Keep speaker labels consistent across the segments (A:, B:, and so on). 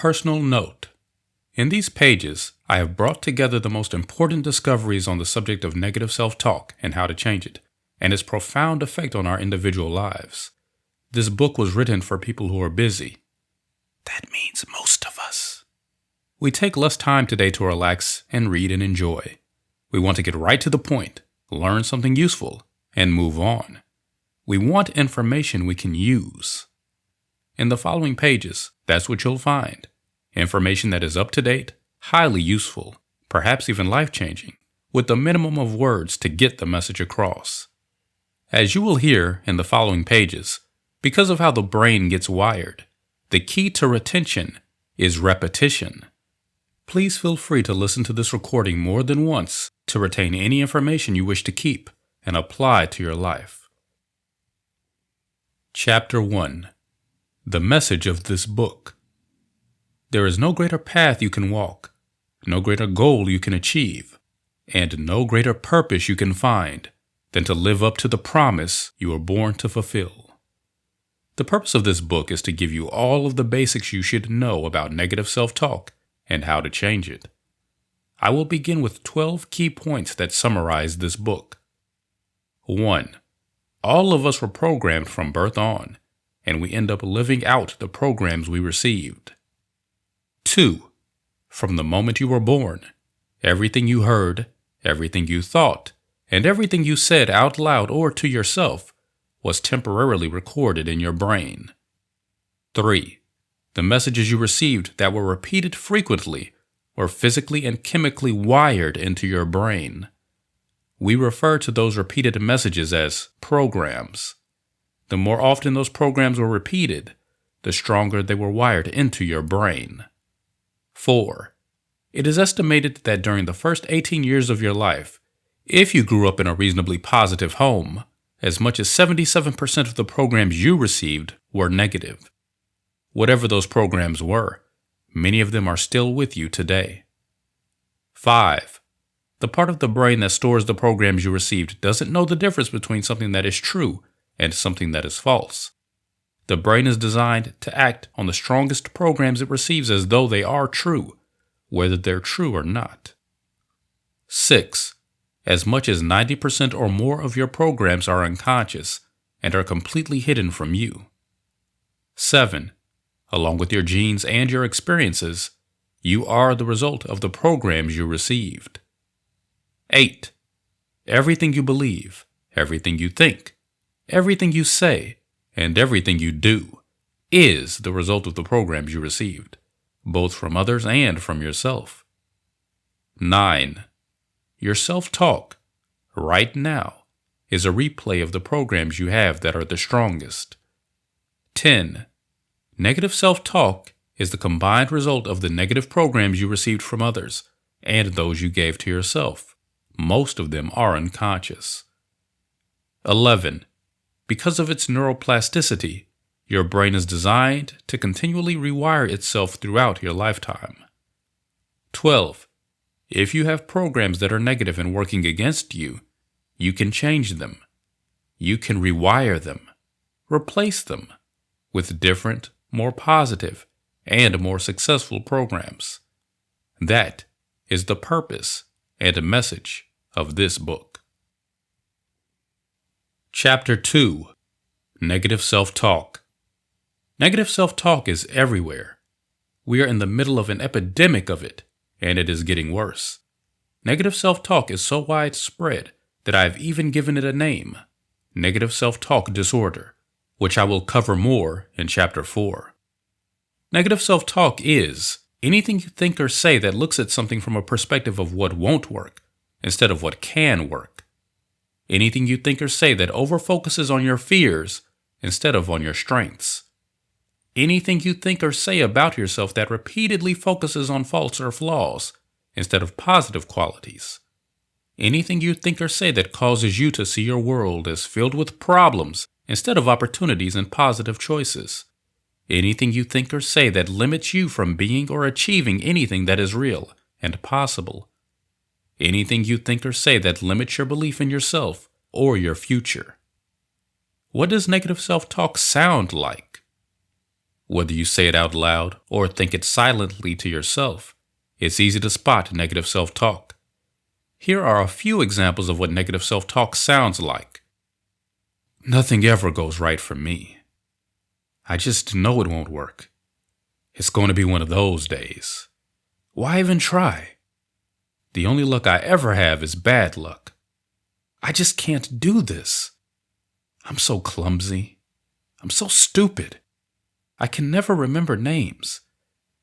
A: personal note. In these pages, I have brought together the most important discoveries on the subject of negative self-talk and how to change it, and its profound effect on our individual lives. This book was written for people who are busy. That means most of us. We take less time today to relax and read and enjoy. We want to get right to the point, learn something useful, and move on. We want information we can use. In the following pages, that's what you'll find. Information that is up to date, highly useful, perhaps even life-changing, with the minimum of words to get the message across. As you will hear in the following pages, because of how the brain gets wired, the key to retention is repetition. Please feel free to listen to this recording more than once to retain any information you wish to keep and apply to your life. Chapter 1. The message of this book. There is no greater path you can walk, no greater goal you can achieve, and no greater purpose you can find than to live up to the promise you were born to fulfill. The purpose of this book is to give you all of the basics you should know about negative self-talk and how to change it. I will begin with 12 key points that summarize this book. 1. All of us were programmed from birth on, and we end up living out the programs we received. 2. From the moment you were born, everything you heard, everything you thought, and everything you said out loud or to yourself was temporarily recorded in your brain. 3. The messages you received that were repeated frequently were physically and chemically wired into your brain. We refer to those repeated messages as programs. The more often those programs were repeated, the stronger they were wired into your brain. 4. It is estimated that during the first 18 years of your life, if you grew up in a reasonably positive home, as much as 77% of the programs you received were negative. Whatever those programs were, many of them are still with you today. 5. The part of the brain that stores the programs you received doesn't know the difference between something that is true and something that is false. The brain is designed to act on the strongest programs it receives as though they are true, whether they're true or not. 6. As much as 90% or more of your programs are unconscious and are completely hidden from you. 7. Along with your genes and your experiences, you are the result of the programs you received. 8. Everything you believe, everything you think, everything you say, and everything you do is the result of the programs you received, both from others and from yourself. 9. Your self-talk, right now, is a replay of the programs you have that are the strongest. 10. Negative self-talk is the combined result of the negative programs you received from others and those you gave to yourself. Most of them are unconscious. 11. Because of its neuroplasticity, your brain is designed to continually rewire itself throughout your lifetime. 12. If you have programs that are negative and working against you, you can change them. You can rewire them, replace them with different, more positive, and more successful programs. That is the purpose and message of this book. Chapter 2. Negative Self-Talk. Negative self-talk is everywhere. We are in the middle of an epidemic of it, and it is getting worse. Negative self-talk is so widespread that I have even given it a name, negative self-talk disorder, which I will cover more in Chapter 4. Negative self-talk is anything you think or say that looks at something from a perspective of what won't work instead of what can work. Anything you think or say that overfocuses on your fears instead of on your strengths. Anything you think or say about yourself that repeatedly focuses on faults or flaws instead of positive qualities. Anything you think or say that causes you to see your world as filled with problems instead of opportunities and positive choices. Anything you think or say that limits you from being or achieving anything that is real and possible. Anything you think or say that limits your belief in yourself or your future. What does negative self-talk sound like? Whether you say it out loud or think it silently to yourself, it's easy to spot negative self-talk. Here are a few examples of what negative self-talk sounds like. Nothing ever goes right for me. I just know it won't work. It's going to be one of those days. Why even try? The only luck I ever have is bad luck. I just can't do this. I'm so clumsy. I'm so stupid. I can never remember names.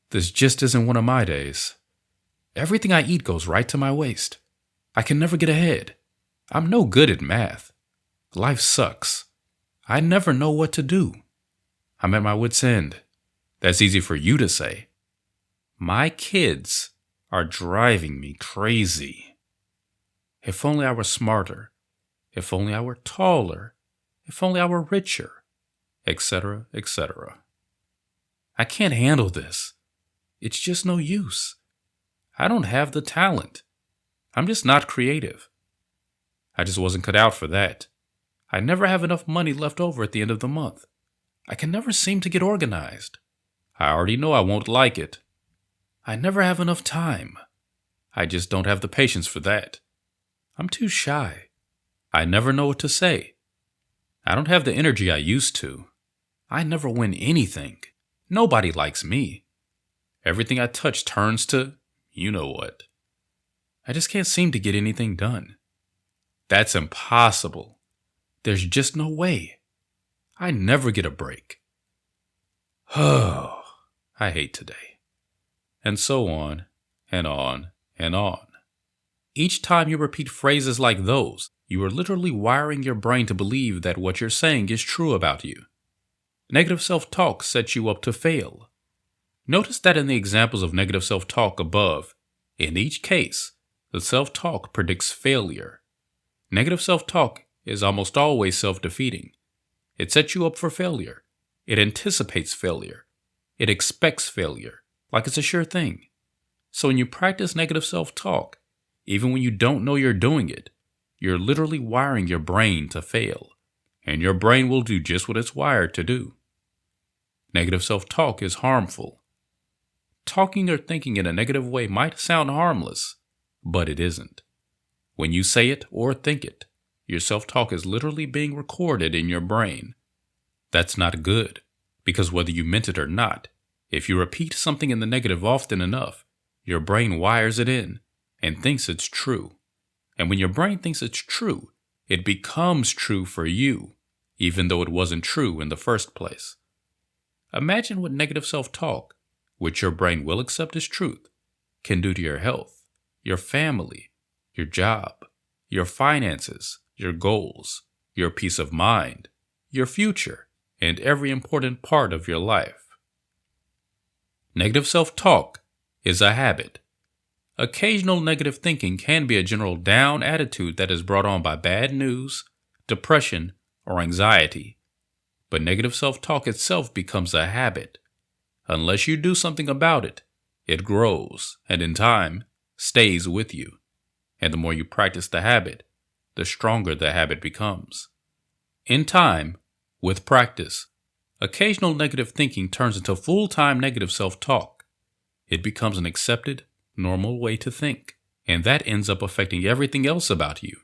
A: This just isn't one of my days. Everything I eat goes right to my waist. I can never get ahead. I'm no good at math. Life sucks. I never know what to do. I'm at my wit's end. That's easy for you to say. My kids are driving me crazy. If only I were smarter. If only I were taller. If only I were richer. Etc., etc. I can't handle this. It's just no use. I don't have the talent. I'm just not creative. I just wasn't cut out for that. I never have enough money left over at the end of the month. I can never seem to get organized. I already know I won't like it. I never have enough time. I just don't have the patience for that. I'm too shy. I never know what to say. I don't have the energy I used to. I never win anything. Nobody likes me. Everything I touch turns to you know what. I just can't seem to get anything done. That's impossible. There's just no way. I never get a break. Oh, I hate today. And so on, and on, and on. Each time you repeat phrases like those, you are literally wiring your brain to believe that what you're saying is true about you. Negative self-talk sets you up to fail. Notice that in the examples of negative self-talk above, in each case, the self-talk predicts failure. Negative self-talk is almost always self-defeating. It sets you up for failure. It anticipates failure. It expects failure, like it's a sure thing. So when you practice negative self-talk, even when you don't know you're doing it, you're literally wiring your brain to fail. And your brain will do just what it's wired to do. Negative self-talk is harmful. Talking or thinking in a negative way might sound harmless, but it isn't. When you say it or think it, your self-talk is literally being recorded in your brain. That's not good, because whether you meant it or not, if you repeat something in the negative often enough, your brain wires it in and thinks it's true. And when your brain thinks it's true, it becomes true for you, even though it wasn't true in the first place. Imagine what negative self-talk, which your brain will accept as truth, can do to your health, your family, your job, your finances, your goals, your peace of mind, your future, and every important part of your life. Negative self-talk is a habit. Occasional negative thinking can be a general down attitude that is brought on by bad news, depression, or anxiety. But negative self-talk itself becomes a habit. Unless you do something about it, it grows and in time stays with you. And the more you practice the habit, the stronger the habit becomes. In time, with practice, occasional negative thinking turns into full-time negative self-talk. It becomes an accepted, normal way to think, and that ends up affecting everything else about you,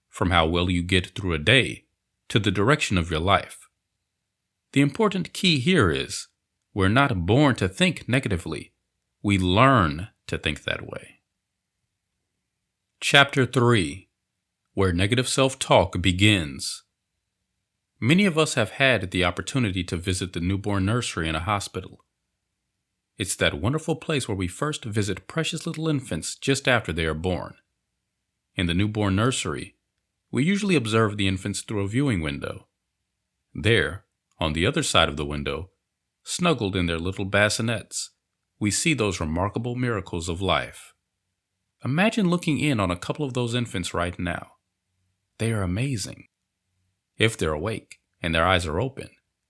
A: from how well you get through a day to the direction of your life. The important key here is, we're not born to think negatively. We learn to think that way. Chapter 3: Where Negative Self-Talk Begins. Many of us have had the opportunity to visit the newborn nursery in a hospital. It's that wonderful place where we first visit precious little infants just after they are born. In the newborn nursery, we usually observe the infants through a viewing window. There, on the other side of the window, snuggled in their little bassinets, we see those remarkable miracles of life. Imagine looking in on a couple of those infants right now. They are amazing. If they're awake and their eyes are open,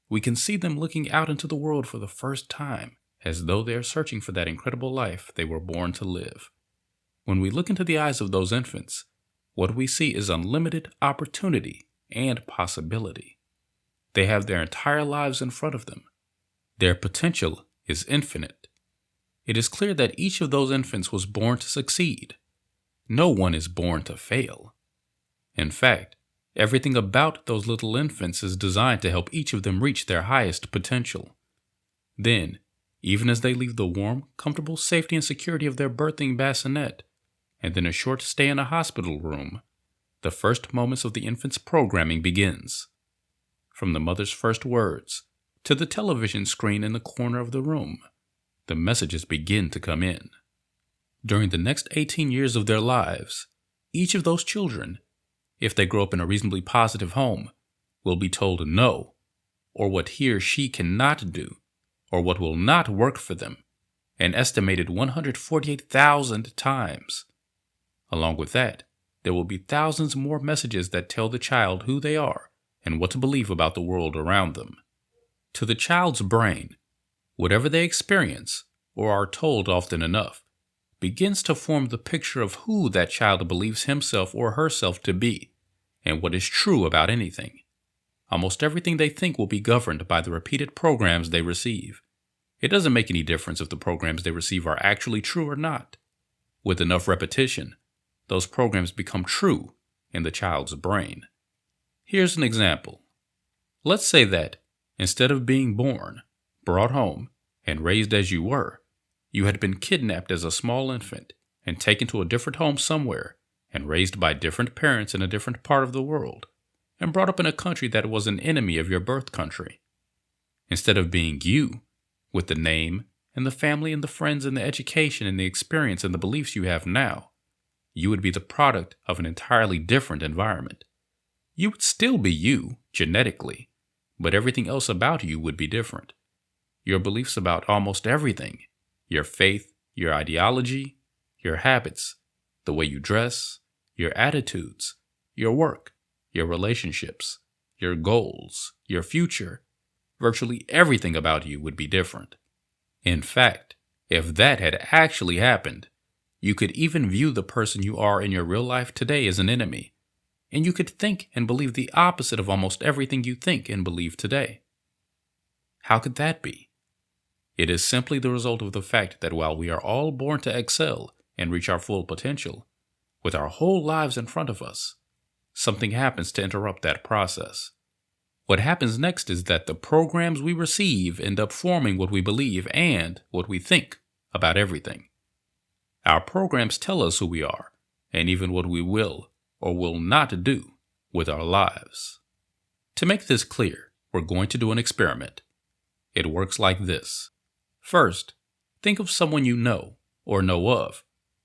A: we can see them looking out into the world for the first time, as though they are searching for that incredible life they were born to live. When we look into the eyes of those infants, what we see is unlimited opportunity and possibility. They have their entire lives in front of them. Their potential is infinite. It is clear that each of those infants was born to succeed. No one is born to fail. In fact, everything about those little infants is designed to help each of them reach their highest potential. Then, even as they leave the warm, comfortable safety and security of their birthing bassinet, and then a short stay in a hospital room, the first moments of the infant's programming begins. From the mother's first words to the television screen in the corner of the room, the messages begin to come in. During the next 18 years of their lives, each of those children, if they grow up in a reasonably positive home, will be told no, or what he or she cannot do, or what will not work for them, an estimated 148,000 times. Along with that, there will be thousands more messages that tell the child who they are and what to believe about the world around them. To the child's brain, whatever they experience, or are told often enough, begins to form the picture of who that child believes himself or herself to be, and what is true about anything. Almost everything they think will be governed by the repeated programs they receive. It doesn't make any difference if the programs they receive are actually true or not. With enough repetition, those programs become true in the child's brain. Here's an example. Let's say that, instead of being born, brought home, and raised as you were, you had been kidnapped as a small infant and taken to a different home somewhere and raised by different parents in a different part of the world and brought up in a country that was an enemy of your birth country. Instead of being you, with the name and the family and the friends and the education and the experience and the beliefs you have now, you would be the product of an entirely different environment. You would still be you, genetically, but everything else about you would be different. Your beliefs about almost everything, your faith, your ideology, your habits, the way you dress, your attitudes, your work, your relationships, your goals, your future, virtually everything about you would be different. In fact, if that had actually happened, you could even view the person you are in your real life today as an enemy, and you could think and believe the opposite of almost everything you think and believe today. How could that be? It is simply the result of the fact that while we are all born to excel and reach our full potential, with our whole lives in front of us, something happens to interrupt that process. What happens next is that the programs we receive end up forming what we believe and what we think about everything. Our programs tell us who we are, and even what we will or will not do with our lives. To make this clear, we're going to do an experiment. It works like this. First, think of someone you know or know of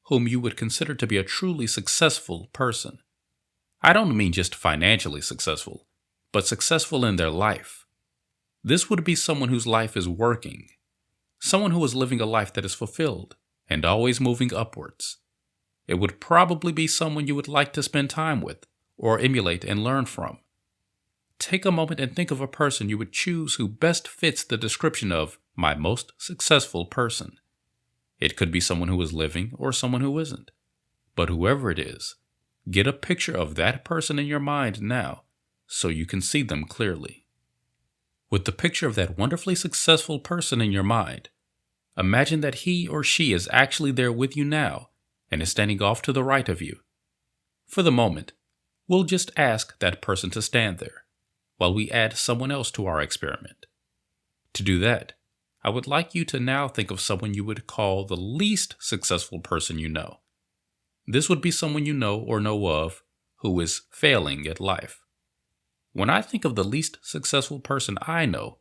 A: whom you would consider to be a truly successful person. I don't mean just financially successful, but successful in their life. This would be someone whose life is working, someone who is living a life that is fulfilled and always moving upwards. It would probably be someone you would like to spend time with or emulate and learn from. Take a moment and think of a person you would choose who best fits the description of my most successful person. It could be someone who is living or someone who isn't. But whoever it is, get a picture of that person in your mind now so you can see them clearly. With the picture of that wonderfully successful person in your mind, imagine that he or she is actually there with you now and is standing off to the right of you. For the moment, we'll just ask that person to stand there while we add someone else to our experiment. To do that, I would like you to now think of someone you would call the least successful person you know. This would be someone you know or know of who is failing at life. When I think of the least successful person I know,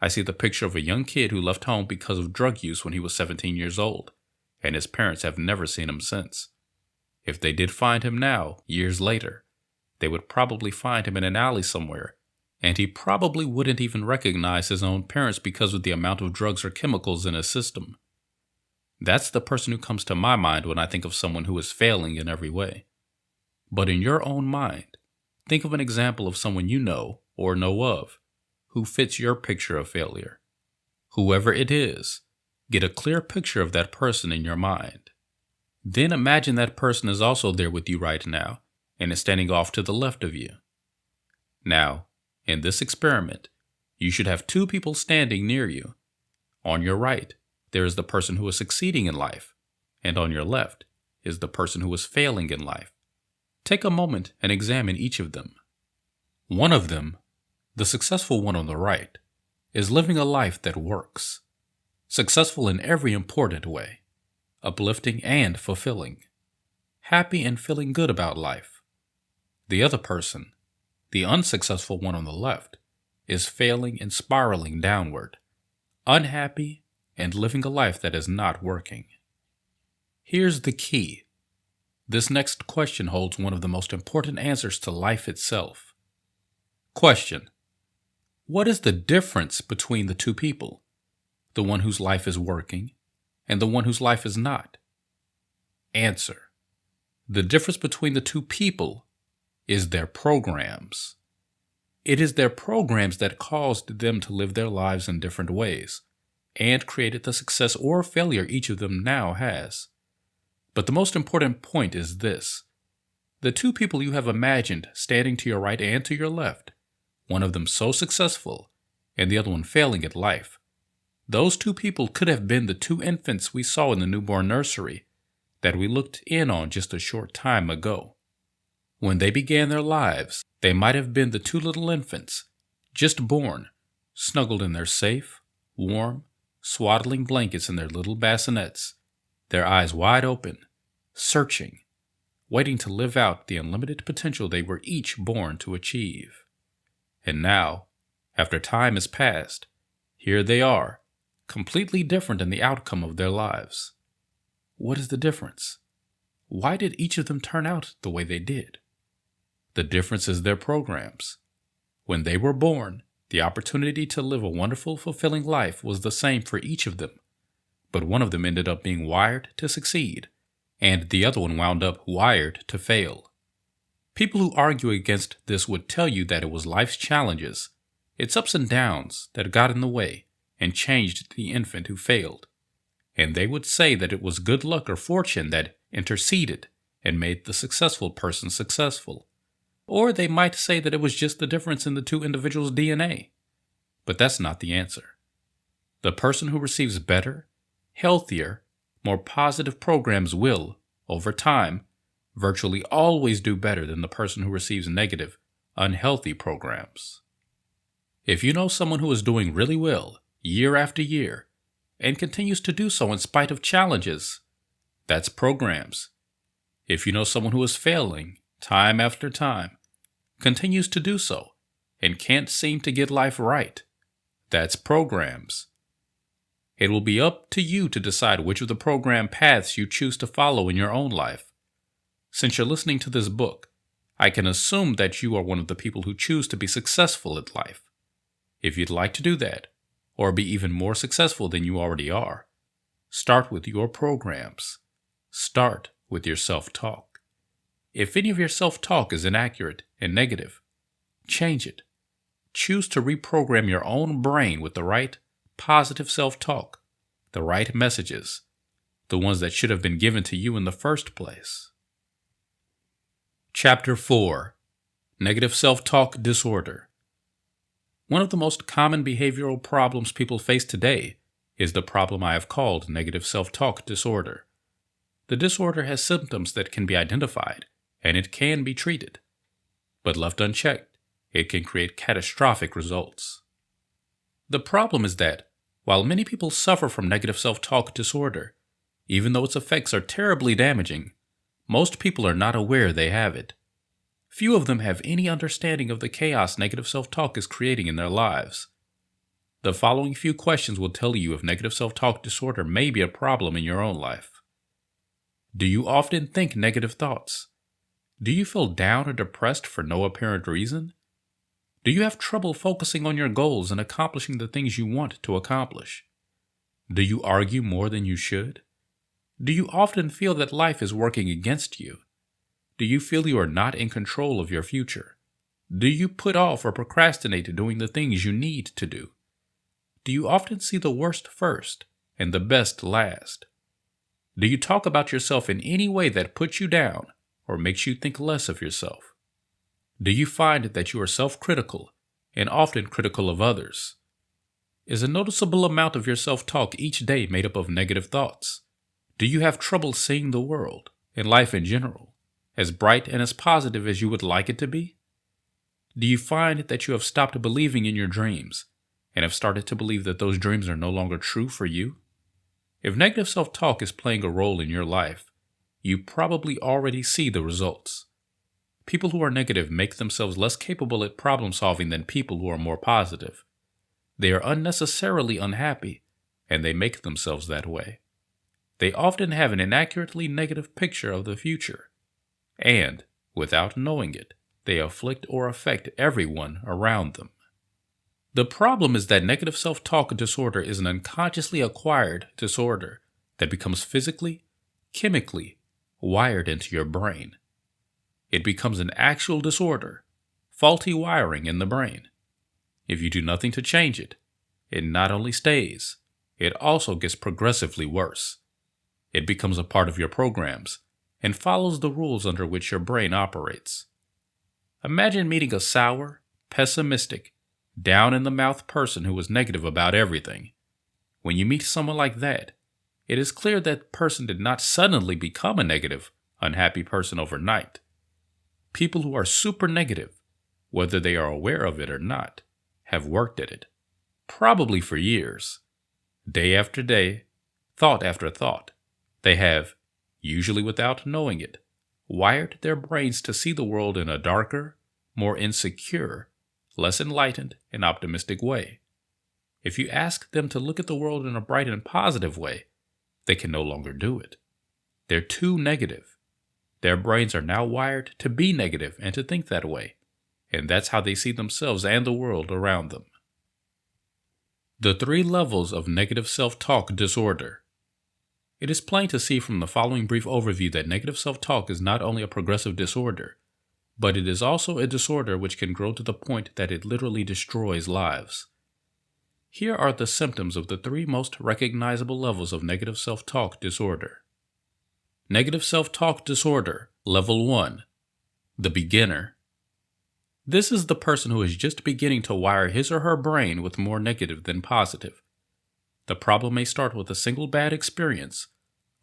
A: I see the picture of a young kid who left home because of drug use when he was 17 years old, and his parents have never seen him since. If they did find him now, years later, they would probably find him in an alley somewhere, and he probably wouldn't even recognize his own parents because of the amount of drugs or chemicals in his system. That's the person who comes to my mind when I think of someone who is failing in every way. But in your own mind, think of an example of someone you know or know of who fits your picture of failure. Whoever it is, get a clear picture of that person in your mind. Then imagine that person is also there with you right now and is standing off to the left of you. Now, in this experiment, you should have two people standing near you On your right, there is the person who is succeeding in life, and on your left is the person who is failing in life. Take a moment and examine each of them. One of them, the successful one on the right, is living a life that works, successful in every important way, uplifting and fulfilling, happy and feeling good about life. The other person, the unsuccessful one on the left, is failing and spiraling downward, unhappy and living a life that is not working. Here's the key. This next question holds one of the most important answers to life itself. Question: what is the difference between the two people, the one whose life is working and the one whose life is not? Answer: the difference between the two people is their programs. It is their programs that caused them to live their lives in different ways and created the success or failure each of them now has. But the most important point is this. The two people you have imagined standing to your right and to your left, one of them so successful and the other one failing at life, those two people could have been the two infants we saw in the newborn nursery that we looked in on just a short time ago. When they began their lives, they might have been the two little infants, just born, snuggled in their safe, warm, swaddling blankets in their little bassinets, their eyes wide open, searching, waiting to live out the unlimited potential they were each born to achieve. And now, after time has passed, here they are, completely different in the outcome of their lives. What is the difference? Why did each of them turn out the way they did? The difference is their programs. When they were born, the opportunity to live a wonderful, fulfilling life was the same for each of them, but one of them ended up being wired to succeed, and the other one wound up wired to fail. People who argue against this would tell you that it was life's challenges, its ups and downs, that got in the way and changed the infant who failed. And they would say that it was good luck or fortune that interceded and made the successful person successful. Or they might say that it was just the difference in the two individuals' DNA. But that's not the answer. The person who receives better, healthier, more positive programs will, over time, virtually always do better than the person who receives negative, unhealthy programs. If you know someone who is doing really well, year after year, and continues to do so in spite of challenges, that's programs. If you know someone who is failing, time after time, continues to do so, and can't seem to get life right, that's programs. It will be up to you to decide which of the program paths you choose to follow in your own life. Since you're listening to this book, I can assume that you are one of the people who choose to be successful at life. If you'd like to do that, or be even more successful than you already are, start with your programs. Start with your self-talk. If any of your self-talk is inaccurate and negative, change it. Choose to reprogram your own brain with the right, positive self-talk, the right messages, the ones that should have been given to you in the first place. Chapter 4: Negative Self-Talk Disorder. One of the most common behavioral problems people face today is the problem I have called negative self-talk disorder. The disorder has symptoms that can be identified, and it can be treated. But left unchecked, it can create catastrophic results. The problem is that, while many people suffer from negative self-talk disorder, even though its effects are terribly damaging, most people are not aware they have it. Few of them have any understanding of the chaos negative self-talk is creating in their lives. The following few questions will tell you if negative self-talk disorder may be a problem in your own life. Do you often think negative thoughts? Do you feel down or depressed for no apparent reason? Do you have trouble focusing on your goals and accomplishing the things you want to accomplish? Do you argue more than you should? Do you often feel that life is working against you? Do you feel you are not in control of your future? Do you put off or procrastinate doing the things you need to do? Do you often see the worst first and the best last? Do you talk about yourself in any way that puts you down or makes you think less of yourself? Do you find that you are self-critical and often critical of others? Is a noticeable amount of your self-talk each day made up of negative thoughts? Do you have trouble seeing the world, and life in general, as bright and as positive as you would like it to be? Do you find that you have stopped believing in your dreams, and have started to believe that those dreams are no longer true for you? If negative self-talk is playing a role in your life, you probably already see the results. People who are negative make themselves less capable at problem solving than people who are more positive. They are unnecessarily unhappy, and they make themselves that way. They often have an inaccurately negative picture of the future, and, without knowing it, they afflict or affect everyone around them. The problem is that negative self-talk disorder is an unconsciously acquired disorder that becomes physically, chemically wired into your brain. It becomes an actual disorder, faulty wiring in the brain. If you do nothing to change it, it not only stays, it also gets progressively worse. It becomes a part of your programs and follows the rules under which your brain operates. Imagine meeting a sour, pessimistic, down-in-the-mouth person who is negative about everything. When you meet someone like that, it is clear that person did not suddenly become a negative, unhappy person overnight. People who are super negative, whether they are aware of it or not, have worked at it, probably for years. Day after day, thought after thought, they have, usually without knowing it, wired their brains to see the world in a darker, more insecure, less enlightened and optimistic way. If you ask them to look at the world in a bright and positive way, they can no longer do it. They're too negative. Their brains are now wired to be negative and to think that way, and that's how they see themselves and the world around them. The 3 levels of negative self-talk disorder. It is plain to see from the following brief overview that negative self-talk is not only a progressive disorder, but it is also a disorder which can grow to the point that it literally destroys lives. Here are the symptoms of the 3 most recognizable levels of negative self-talk disorder. Negative self-talk disorder, level 1, the beginner. This is the person who is just beginning to wire his or her brain with more negative than positive. The problem may start with a single bad experience,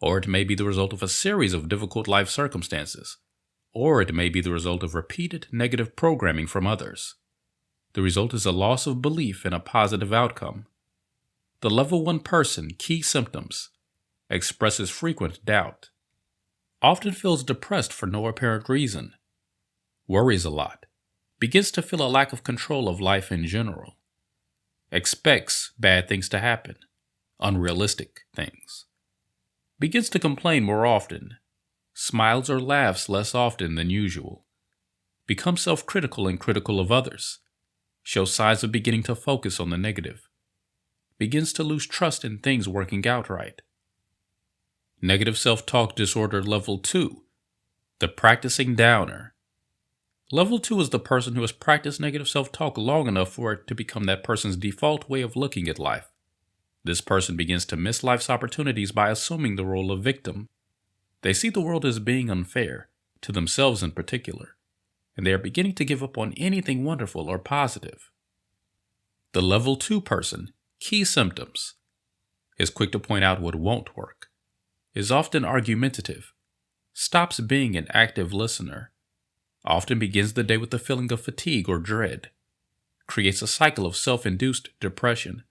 A: or it may be the result of a series of difficult life circumstances, or it may be the result of repeated negative programming from others. The result is a loss of belief in a positive outcome. The level 1 person, key symptoms: expresses frequent doubt, often feels depressed for no apparent reason, worries a lot, begins to feel a lack of control of life in general, expects bad things to happen, unrealistic things, begins to complain more often, smiles or laughs less often than usual, becomes self-critical and critical of others, shows signs of beginning to focus on the negative, begins to lose trust in things working out right. Negative self-talk disorder level 2, the practicing downer. Level 2 is the person who has practiced negative self-talk long enough for it to become that person's default way of looking at life. This person begins to miss life's opportunities by assuming the role of victim. They see the world as being unfair, to themselves in particular, and they are beginning to give up on anything wonderful or positive. The level 2 person, key symptoms: is quick to point out what won't work, is often argumentative, stops being an active listener, often begins the day with a feeling of fatigue or dread, creates a cycle of self-induced depression,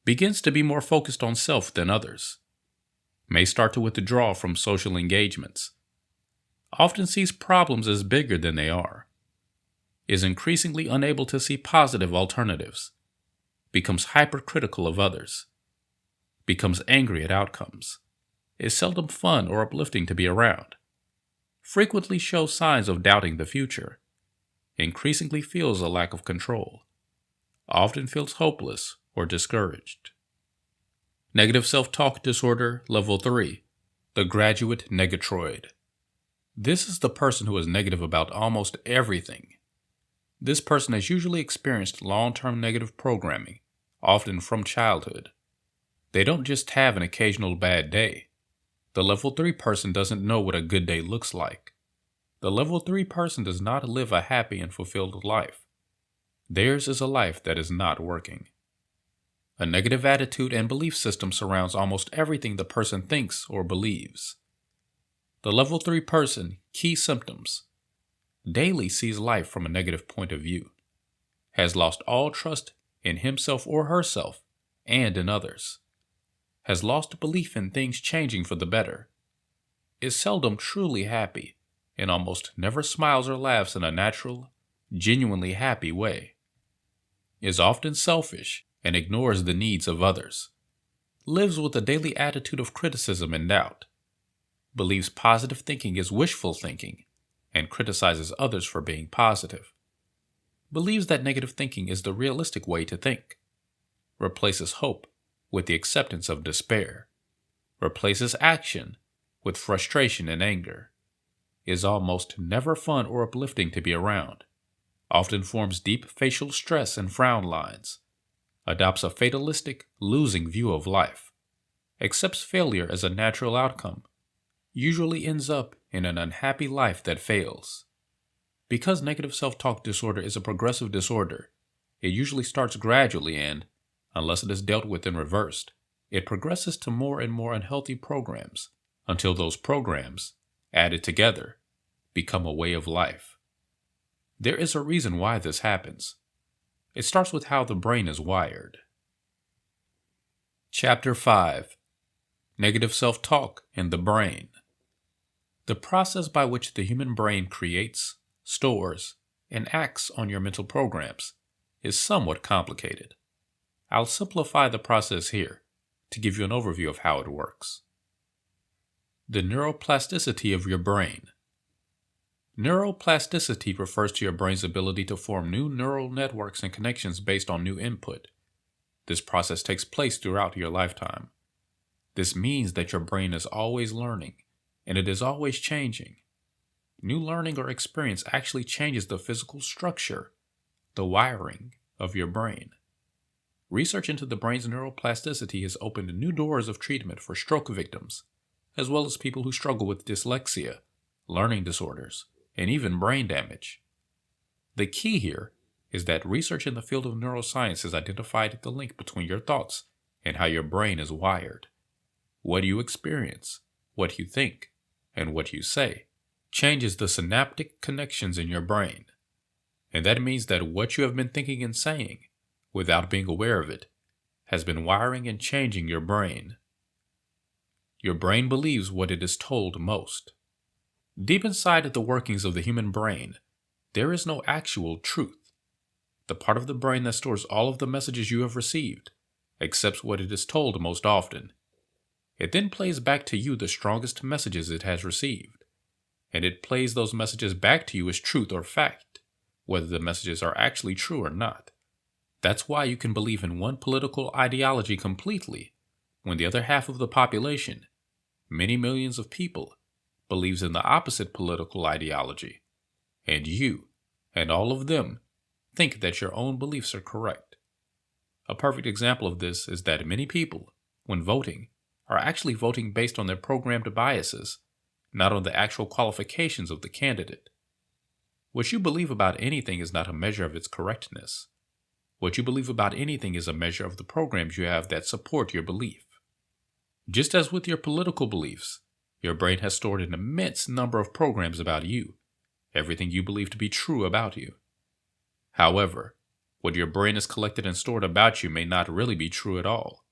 A: begins to be more focused on self than others, may start to withdraw from social engagements, often sees problems as bigger than they are, is increasingly unable to see positive alternatives, becomes hypercritical of others, becomes angry at outcomes, is seldom fun or uplifting to be around, frequently shows signs of doubting the future, increasingly feels a lack of control, often feels hopeless or discouraged. Negative self-talk disorder level 3, the graduate negatroid. This is the person who is negative about almost everything. This person has usually experienced long-term negative programming, often from childhood. They don't just have an occasional bad day. The level 3 person doesn't know what a good day looks like. The level 3 person does not live a happy and fulfilled life. Theirs is a life that is not working. A negative attitude and belief system surrounds almost everything the person thinks or believes. The level 3 person, key symptoms: daily sees life from a negative point of view, has lost all trust in himself or herself and in others, has lost belief in things changing for the better, is seldom truly happy, and almost never smiles or laughs in a natural, genuinely happy way, is often selfish and ignores the needs of others, lives with a daily attitude of criticism and doubt, believes positive thinking is wishful thinking, and criticizes others for being positive, believes that negative thinking is the realistic way to think, replaces hope with the acceptance of despair, replaces action with frustration and anger, is almost never fun or uplifting to be around, often forms deep facial stress and frown lines, adopts a fatalistic, losing view of life, accepts failure as a natural outcome, usually ends up in an unhappy life that fails. Because negative self-talk disorder is a progressive disorder, it usually starts gradually and, unless it is dealt with and reversed, it progresses to more and more unhealthy programs until those programs, added together, become a way of life. There is a reason why this happens. It starts with how the brain is wired. Chapter 5: Negative Self-Talk in the Brain. The process by which the human brain creates, stores, and acts on your mental programs is somewhat complicated. I'll simplify the process here to give you an overview of how it works. The neuroplasticity of your brain. Neuroplasticity refers to your brain's ability to form new neural networks and connections based on new input. This process takes place throughout your lifetime. This means that your brain is always learning, and it is always changing. New learning or experience actually changes the physical structure, the wiring of your brain. Research into the brain's neuroplasticity has opened new doors of treatment for stroke victims, as well as people who struggle with dyslexia, learning disorders, and even brain damage. The key here is that research in the field of neuroscience has identified the link between your thoughts and how your brain is wired. What you experience, what you think, and what you say changes the synaptic connections in your brain. And that means that what you have been thinking and saying, without being aware of it, has been wiring and changing your brain. Your brain believes what it is told most. Deep inside the workings of the human brain, there is no actual truth. The part of the brain that stores all of the messages you have received accepts what it is told most often. It then plays back to you the strongest messages it has received, and it plays those messages back to you as truth or fact, whether the messages are actually true or not. That's why you can believe in one political ideology completely, when the other half of the population, many millions of people, believes in the opposite political ideology, and you, and all of them, think that your own beliefs are correct. A perfect example of this is that many people, when voting, are actually voting based on their programmed biases, not on the actual qualifications of the candidate. What you believe about anything is not a measure of its correctness. What you believe about anything is a measure of the programs you have that support your belief. Just as with your political beliefs, your brain has stored an immense number of programs about you, everything you believe to be true about you. However, what your brain has collected and stored about you may not really be true at all.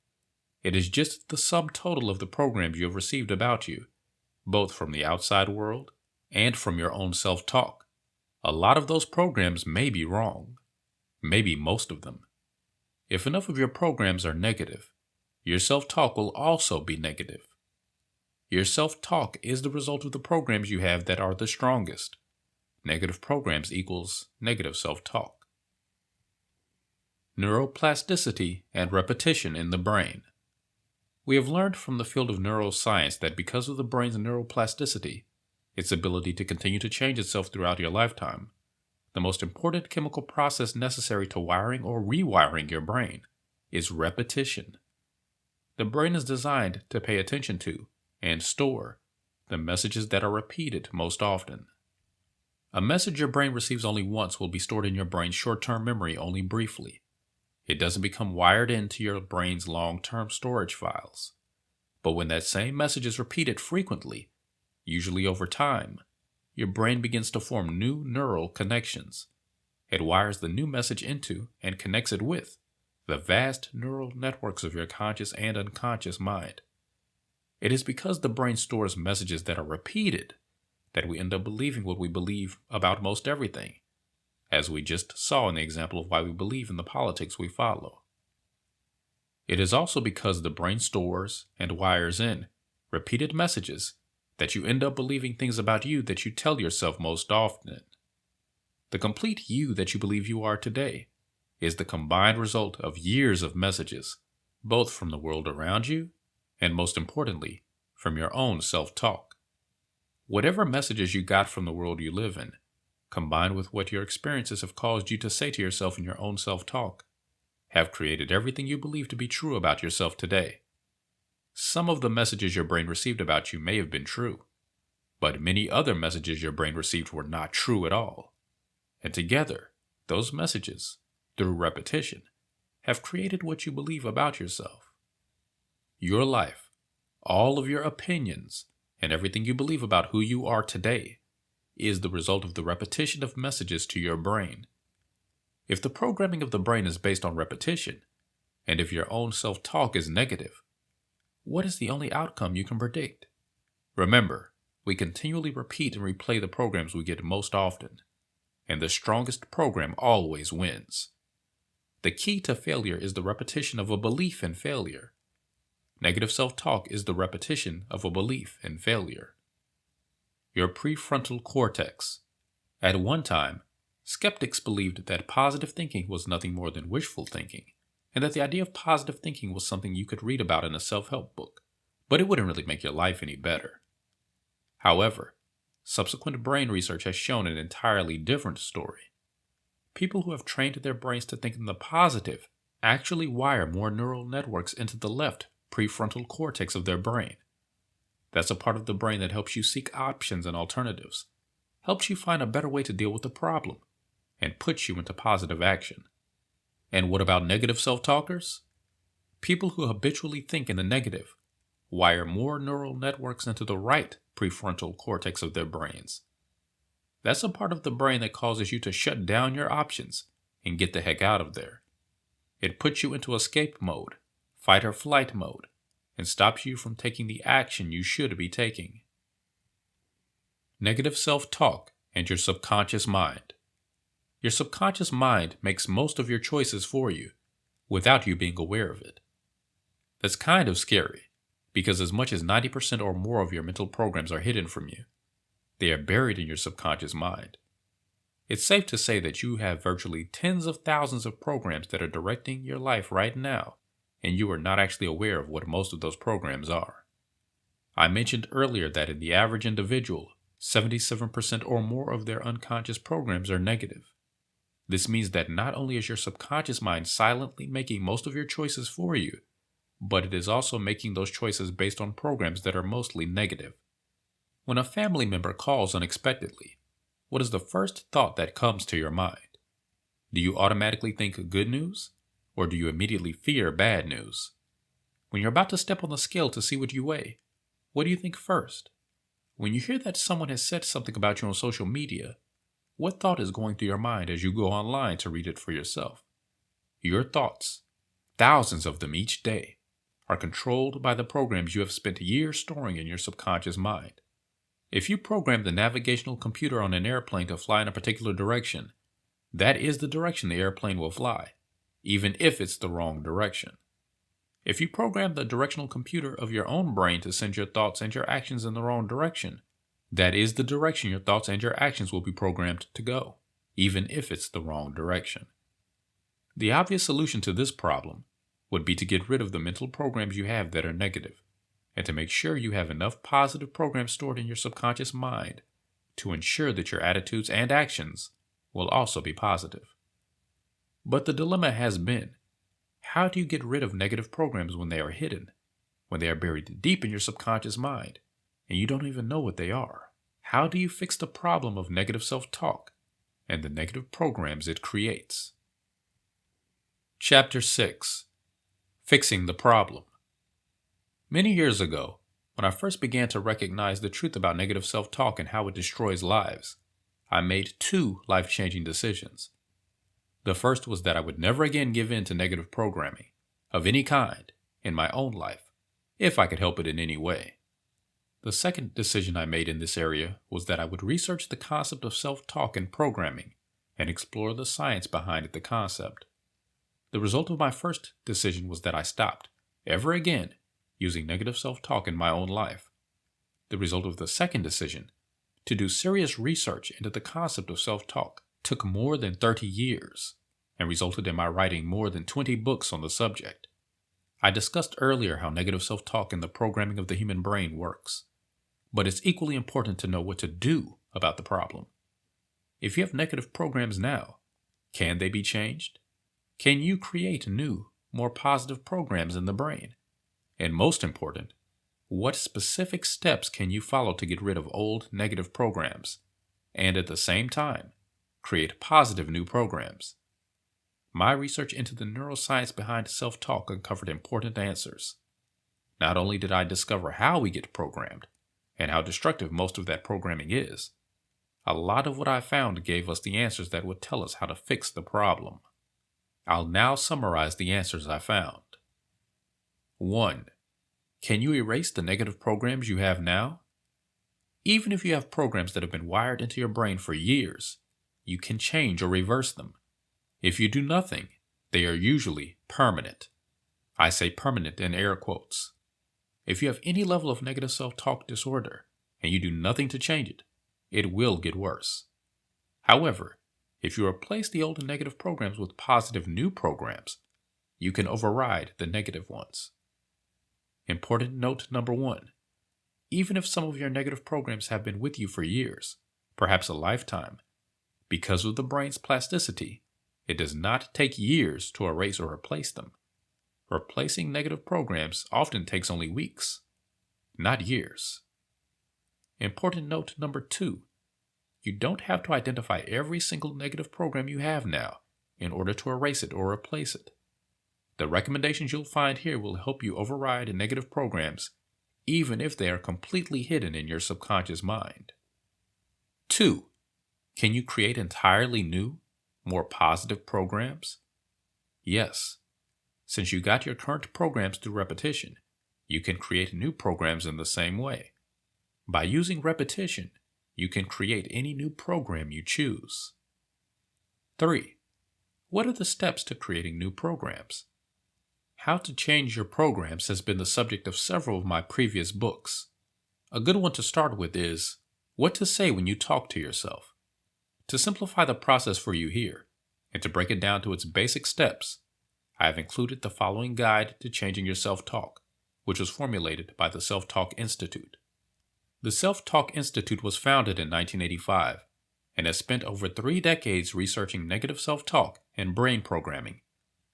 A: It is just the sum total of the programs you have received about you, both from the outside world and from your own self-talk. A lot of those programs may be wrong, maybe most of them. If enough of your programs are negative, your self-talk will also be negative. Your self-talk is the result of the programs you have that are the strongest. Negative programs equals negative self-talk. Neuroplasticity and repetition in the brain. We have learned from the field of neuroscience that because of the brain's neuroplasticity, its ability to continue to change itself throughout your lifetime, the most important chemical process necessary to wiring or rewiring your brain is repetition. The brain is designed to pay attention to and store the messages that are repeated most often. A message your brain receives only once will be stored in your brain's short-term memory only briefly. It doesn't become wired into your brain's long-term storage files. But when that same message is repeated frequently, usually over time, your brain begins to form new neural connections. It wires the new message into and connects it with the vast neural networks of your conscious and unconscious mind. It is because the brain stores messages that are repeated that we end up believing what we believe about most everything, as we just saw in the example of why we believe in the politics we follow. It is also because the brain stores and wires in repeated messages that you end up believing things about you that you tell yourself most often. The complete you that you believe you are today is the combined result of years of messages, both from the world around you and, most importantly, from your own self-talk. Whatever messages you got from the world you live in, combined with what your experiences have caused you to say to yourself in your own self-talk, have created everything you believe to be true about yourself today. Some of the messages your brain received about you may have been true, but many other messages your brain received were not true at all. And together, those messages, through repetition, have created what you believe about yourself. Your life, all of your opinions, and everything you believe about who you are today is the result of the repetition of messages to your brain. If the programming of the brain is based on repetition, and if your own self-talk is negative, what is the only outcome you can predict? Remember, we continually repeat and replay the programs we get most often, and the strongest program always wins. The key to failure is the repetition of a belief in failure. Negative self-talk is the repetition of a belief in failure. Your prefrontal cortex. At one time, skeptics believed that positive thinking was nothing more than wishful thinking, and that the idea of positive thinking was something you could read about in a self-help book, but it wouldn't really make your life any better. However, subsequent brain research has shown an entirely different story. People who have trained their brains to think in the positive actually wire more neural networks into the left prefrontal cortex of their brain. That's a part of the brain that helps you seek options and alternatives, helps you find a better way to deal with the problem, and puts you into positive action. And what about negative self-talkers? People who habitually think in the negative wire more neural networks into the right prefrontal cortex of their brains. That's a part of the brain that causes you to shut down your options and get the heck out of there. It puts you into escape mode, fight or flight mode, and stops you from taking the action you should be taking. Negative self-talk and your subconscious mind. Your subconscious mind makes most of your choices for you, without you being aware of it. That's kind of scary, because as much as 90% or more of your mental programs are hidden from you. They are buried in your subconscious mind. It's safe to say that you have virtually tens of thousands of programs that are directing your life right now, and you are not actually aware of what most of those programs are. I mentioned earlier that in the average individual, 77% or more of their unconscious programs are negative. This means that not only is your subconscious mind silently making most of your choices for you, but it is also making those choices based on programs that are mostly negative. When a family member calls unexpectedly, what is the first thought that comes to your mind? Do you automatically think good news, or do you immediately fear bad news? When you're about to step on the scale to see what you weigh, what do you think first? When you hear that someone has said something about you on social media, what thought is going through your mind as you go online to read it for yourself? Your thoughts, thousands of them each day, are controlled by the programs you have spent years storing in your subconscious mind. If you program the navigational computer on an airplane to fly in a particular direction, that is the direction the airplane will fly, even if it's the wrong direction. If you program the directional computer of your own brain to send your thoughts and your actions in the wrong direction, that is the direction your thoughts and your actions will be programmed to go, even if it's the wrong direction. The obvious solution to this problem would be to get rid of the mental programs you have that are negative, and to make sure you have enough positive programs stored in your subconscious mind to ensure that your attitudes and actions will also be positive. But the dilemma has been, how do you get rid of negative programs when they are hidden, when they are buried deep in your subconscious mind, and you don't even know what they are? How do you fix the problem of negative self-talk and the negative programs it creates? Chapter 6. Fixing the Problem. Many years ago, when I first began to recognize the truth about negative self-talk and how it destroys lives, I made two life-changing decisions. The first was that I would never again give in to negative programming, of any kind, in my own life, if I could help it in any way. The second decision I made in this area was that I would research the concept of self-talk and programming and explore the science behind the concept. The result of my first decision was that I stopped, ever again, using negative self-talk in my own life. The result of the second decision, to do serious research into the concept of self-talk, took more than 30 years and resulted in my writing more than 20 books on the subject. I discussed earlier how negative self-talk and the programming of the human brain works, but it's equally important to know what to do about the problem. If you have negative programs now, can they be changed? Can you create new, more positive programs in the brain? And most important, what specific steps can you follow to get rid of old negative programs and at the same time create positive new programs? My research into the neuroscience behind self-talk uncovered important answers. Not only did I discover how we get programmed and how destructive most of that programming is, a lot of what I found gave us the answers that would tell us how to fix the problem. I'll now summarize the answers I found. 1. Can you erase the negative programs you have now? Even if you have programs that have been wired into your brain for years, you can change or reverse them. If you do nothing, they are usually permanent. I say permanent in air quotes. If you have any level of negative self-talk disorder and you do nothing to change it, it will get worse. However, if you replace the old and negative programs with positive new programs, you can override the negative ones. Important note number 1. Even if some of your negative programs have been with you for years, perhaps a lifetime, because of the brain's plasticity, it does not take years to erase or replace them. Replacing negative programs often takes only weeks, not years. Important note number 2. You don't have to identify every single negative program you have now in order to erase it or replace it. The recommendations you'll find here will help you override negative programs, even if they are completely hidden in your subconscious mind. 2. Can you create entirely new, more positive programs? Yes. Since you got your current programs through repetition, you can create new programs in the same way. By using repetition, you can create any new program you choose. 3. What are the steps to creating new programs? How to change your programs has been the subject of several of my previous books. A good one to start with is what to say when you talk to yourself. To simplify the process for you here, and to break it down to its basic steps, I have included the following guide to changing your self-talk, which was formulated by the Self-Talk Institute. The Self-Talk Institute was founded in 1985 and has spent over 3 decades researching negative self-talk and brain programming,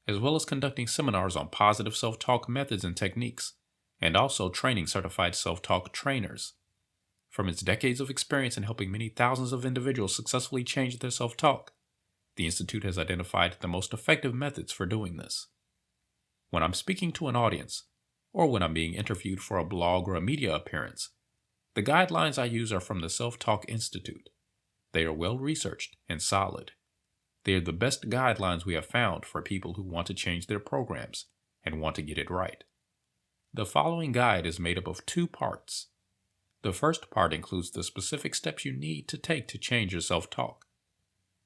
A: as well as conducting seminars on positive self-talk methods and techniques, and also training certified self-talk trainers. From its decades of experience in helping many thousands of individuals successfully change their self-talk, the Institute has identified the most effective methods for doing this. When I'm speaking to an audience, or when I'm being interviewed for a blog or a media appearance, the guidelines I use are from the Self-Talk Institute. They are well researched and solid. They are the best guidelines we have found for people who want to change their programs and want to get it right. The following guide is made up of 2 parts. The first part includes the specific steps you need to take to change your self-talk.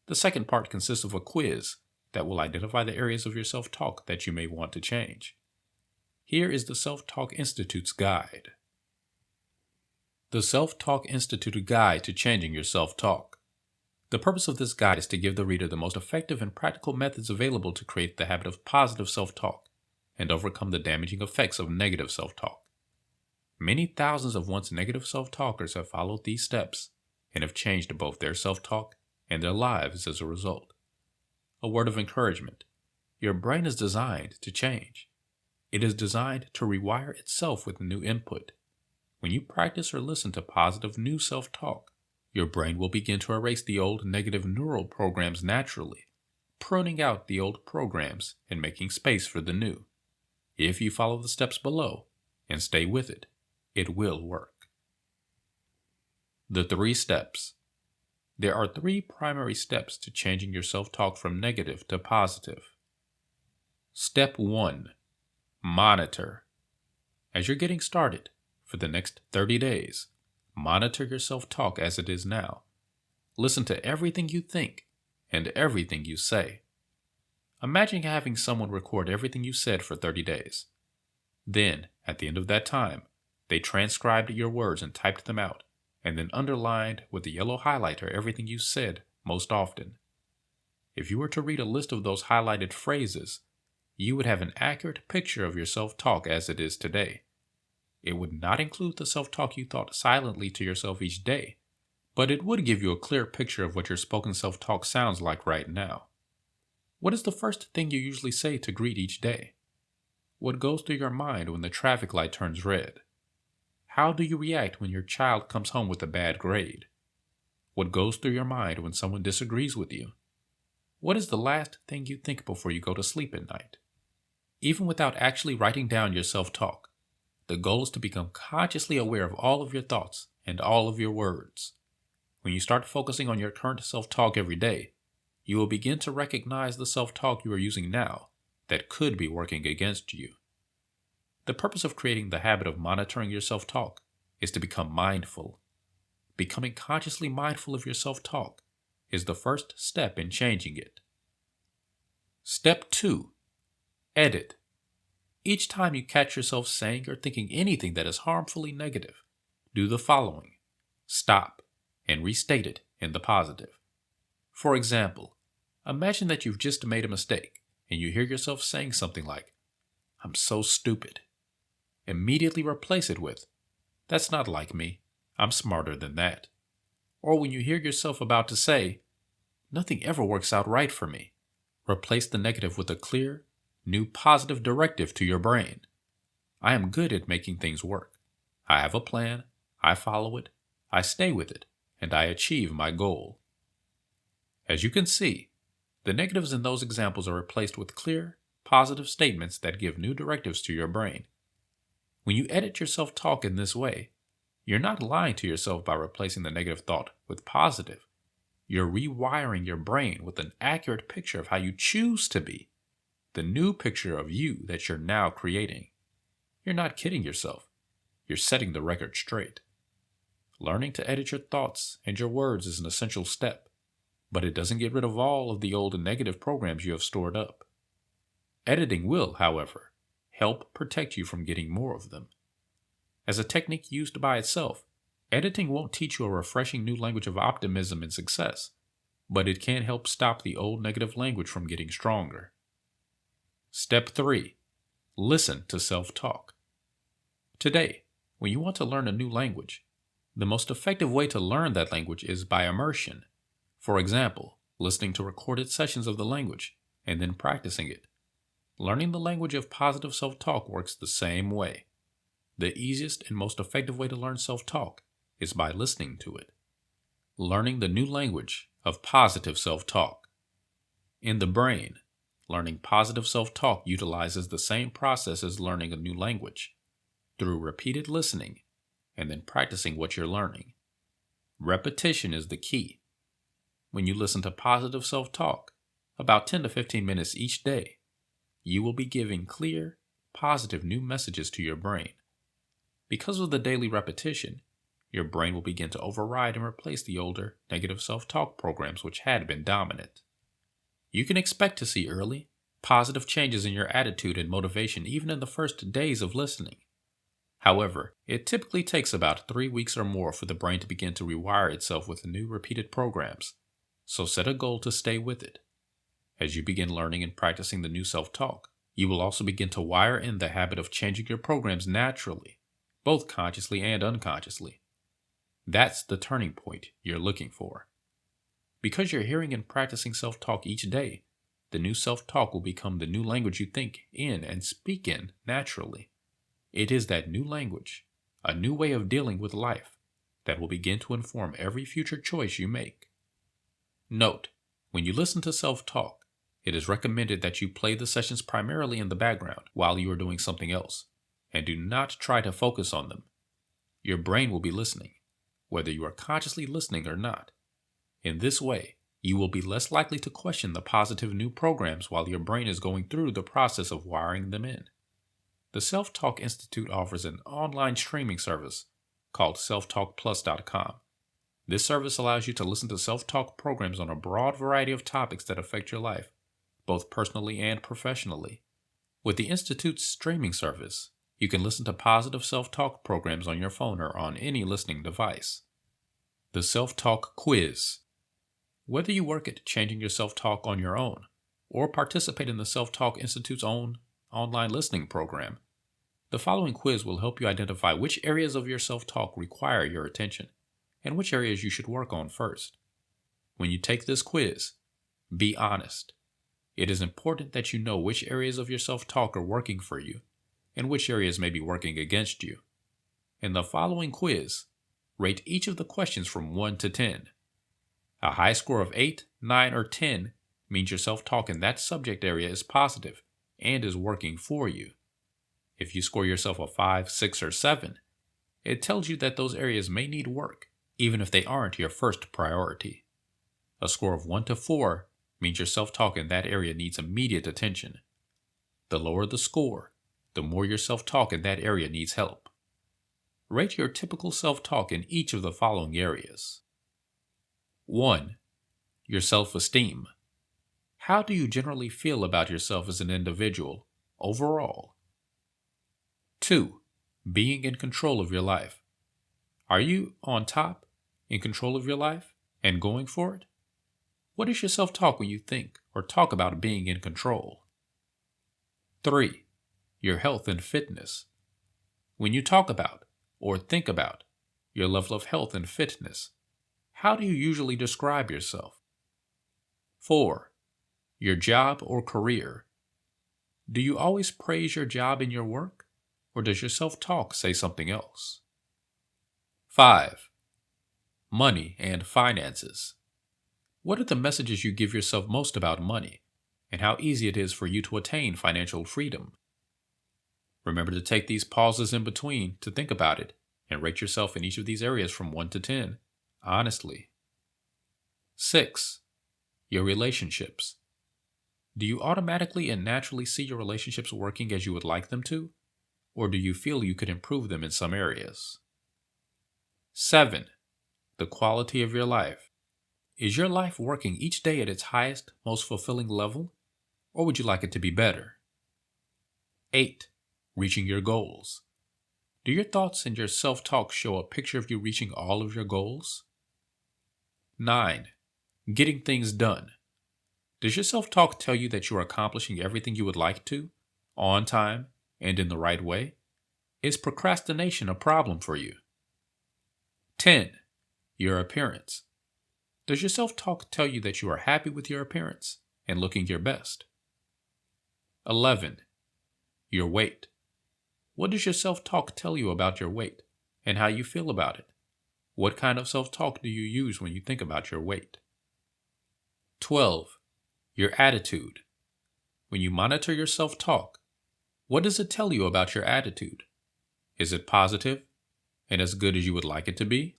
A: The second part consists of a quiz that will identify the areas of your self-talk that you may want to change. Here is the Self-Talk Institute's guide. The Self-Talk Institute Guide to Changing Your Self-Talk. The purpose of this guide is to give the reader the most effective and practical methods available to create the habit of positive self-talk and overcome the damaging effects of negative self-talk. Many thousands of once negative self-talkers have followed these steps and have changed both their self-talk and their lives as a result. A word of encouragement. Your brain is designed to change. It is designed to rewire itself with new input. When you practice or listen to positive new self-talk, your brain will begin to erase the old negative neural programs naturally, pruning out the old programs and making space for the new. If you follow the steps below and stay with it, it will work. The 3 steps. There are 3 primary steps to changing your self-talk from negative to positive. Step 1. Monitor. As you're getting started, for the next 30 days, monitor your self-talk as it is now. Listen to everything you think and everything you say. Imagine having someone record everything you said for 30 days. Then, at the end of that time, they transcribed your words and typed them out, and then underlined with a yellow highlighter everything you said most often. If you were to read a list of those highlighted phrases, you would have an accurate picture of your self-talk as it is today. It would not include the self-talk you thought silently to yourself each day, but it would give you a clear picture of what your spoken self-talk sounds like right now. What is the first thing you usually say to greet each day? What goes through your mind when the traffic light turns red? How do you react when your child comes home with a bad grade? What goes through your mind when someone disagrees with you? What is the last thing you think before you go to sleep at night? Even without actually writing down your self-talk, the goal is to become consciously aware of all of your thoughts and all of your words. When you start focusing on your current self-talk every day, you will begin to recognize the self-talk you are using now that could be working against you. The purpose of creating the habit of monitoring your self-talk is to become mindful. Becoming consciously mindful of your self-talk is the first step in changing it. Step 2. Edit. Each time you catch yourself saying or thinking anything that is harmfully negative, do the following. Stop and restate it in the positive. For example, imagine that you've just made a mistake and you hear yourself saying something like, "I'm so stupid." Immediately replace it with, "That's not like me. I'm smarter than that." Or when you hear yourself about to say, "Nothing ever works out right for me," replace the negative with a clear, new positive directive to your brain. "I am good at making things work. I have a plan, I follow it, I stay with it, and I achieve my goal." As you can see, the negatives in those examples are replaced with clear, positive statements that give new directives to your brain. When you edit your self-talk in this way, you're not lying to yourself by replacing the negative thought with positive. You're rewiring your brain with an accurate picture of how you choose to be, the new picture of you that you're now creating. You're not kidding yourself. You're setting the record straight. Learning to edit your thoughts and your words is an essential step, but it doesn't get rid of all of the old and negative programs you have stored up. Editing will, however, help protect you from getting more of them. As a technique used by itself, editing won't teach you a refreshing new language of optimism and success, but it can help stop the old negative language from getting stronger. Step 3. Listen to self-talk. Today, when you want to learn a new language, the most effective way to learn that language is by immersion. For example, listening to recorded sessions of the language and then practicing it. Learning the language of positive self-talk works the same way. The easiest and most effective way to learn self-talk is by listening to it. Learning the new language of positive self-talk. In the brain, learning positive self-talk utilizes the same process as learning a new language, through repeated listening and then practicing what you're learning. Repetition is the key. When you listen to positive self-talk, about 10 to 15 minutes each day, you will be giving clear, positive new messages to your brain. Because of the daily repetition, your brain will begin to override and replace the older, negative self-talk programs which had been dominant. You can expect to see early, positive changes in your attitude and motivation even in the first days of listening. However, it typically takes about 3 weeks or more for the brain to begin to rewire itself with new repeated programs, so set a goal to stay with it. As you begin learning and practicing the new self-talk, you will also begin to wire in the habit of changing your programs naturally, both consciously and unconsciously. That's the turning point you're looking for. Because you're hearing and practicing self-talk each day, the new self-talk will become the new language you think in and speak in naturally. It is that new language, a new way of dealing with life, that will begin to inform every future choice you make. Note, when you listen to self-talk, It is recommended that you play the sessions primarily in the background while you are doing something else, and do not try to focus on them. Your brain will be listening, whether you are consciously listening or not. In this way, you will be less likely to question the positive new programs while your brain is going through the process of wiring them in. The Self-Talk Institute offers an online streaming service called selftalkplus.com. This service allows you to listen to self-talk programs on a broad variety of topics that affect your life, both personally and professionally. With the Institute's streaming service, you can listen to positive self-talk programs on your phone or on any listening device. The Self-Talk Quiz. Whether you work at changing your self-talk on your own or participate in the Self-Talk Institute's own online listening program, the following quiz will help you identify which areas of your self-talk require your attention and which areas you should work on first. When you take this quiz, be honest. It is important that you know which areas of your self-talk are working for you and which areas may be working against you. In the following quiz, rate each of the questions from 1 to 10. A high score of 8, 9, or 10 means your self-talk in that subject area is positive and is working for you. If you score yourself a 5, 6, or 7, it tells you that those areas may need work, even if they aren't your first priority. A score of 1 to 4 means your self-talk in that area needs immediate attention. The lower the score, the more your self-talk in that area needs help. Rate your typical self-talk in each of the following areas. 1. Your self-esteem. How do you generally feel about yourself as an individual, overall? 2. Being in control of your life. Are you on top, in control of your life, and going for it? What is your self-talk when you think or talk about being in control? 3. Your health and fitness. When you talk about or think about your level of health and fitness, how do you usually describe yourself? 4. Your job or career. Do you always praise your job and your work, or does your self-talk say something else? 5. Money and finances. What are the messages you give yourself most about money, and how easy it is for you to attain financial freedom? Remember to take these pauses in between to think about it and rate yourself in each of these areas from 1 to 10, honestly. 6. Your relationships. Do you automatically and naturally see your relationships working as you would like them to, or do you feel you could improve them in some areas? 7. The quality of your life. Is your life working each day at its highest, most fulfilling level, or would you like it to be better? 8. Reaching your goals. Do your thoughts and your self-talk show a picture of you reaching all of your goals? 9. Getting things done. Does your self-talk tell you that you are accomplishing everything you would like to, on time, and in the right way? Is procrastination a problem for you? 10. Your appearance. Does your self-talk tell you that you are happy with your appearance and looking your best? 11. Your weight. What does your self-talk tell you about your weight and how you feel about it? What kind of self-talk do you use when you think about your weight? 12. Your attitude. When you monitor your self-talk, what does it tell you about your attitude? Is it positive and as good as you would like it to be?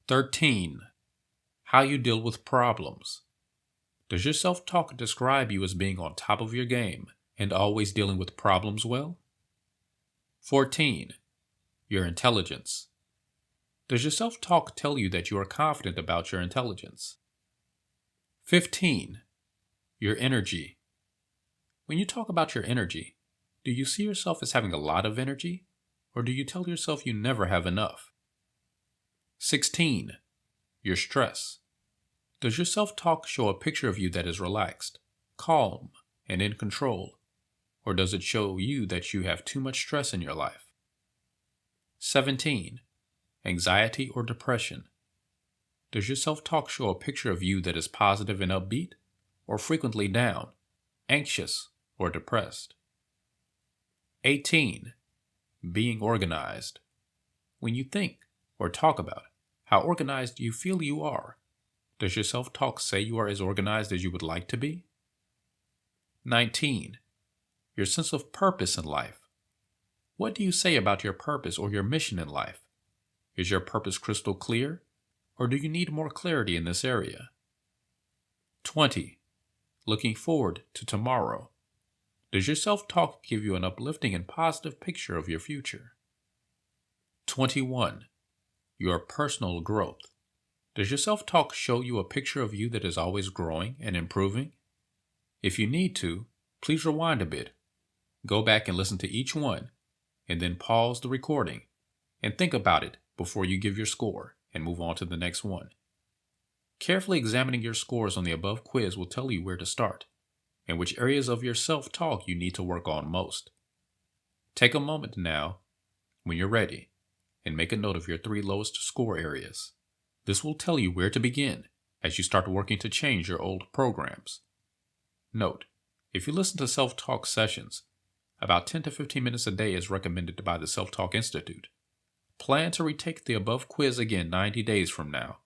A: 13. How you deal with problems. Does your self-talk describe you as being on top of your game and always dealing with problems well? 14. Your intelligence. Does your self-talk tell you that you are confident about your intelligence? 15. Your energy. When you talk about your energy, do you see yourself as having a lot of energy, or do you tell yourself you never have enough? 16. Your stress. Does your self-talk show a picture of you that is relaxed, calm, and in control, or does it show you that you have too much stress in your life? 17. Anxiety or depression. Does your self-talk show a picture of you that is positive and upbeat, or frequently down, anxious, or depressed? 18. Being organized. When you think or talk about how organized you feel you are, does your self-talk say you are as organized as you would like to be? 19. Your sense of purpose in life. What do you say about your purpose or your mission in life? Is your purpose crystal clear, or do you need more clarity in this area? 20. Looking forward to tomorrow. Does your self-talk give you an uplifting and positive picture of your future? 21. Your personal growth. Does your self-talk show you a picture of you that is always growing and improving? If you need to, please rewind a bit. Go back and listen to each one, and then pause the recording and think about it before you give your score and move on to the next one. Carefully examining your scores on the above quiz will tell you where to start and which areas of your self-talk you need to work on most. Take a moment now, when you're ready, and make a note of your 3 lowest score areas. This will tell you where to begin as you start working to change your old programs. Note, if you listen to self-talk sessions, about 10 to 15 minutes a day is recommended by the Self-Talk Institute. Plan to retake the above quiz again 90 days from now.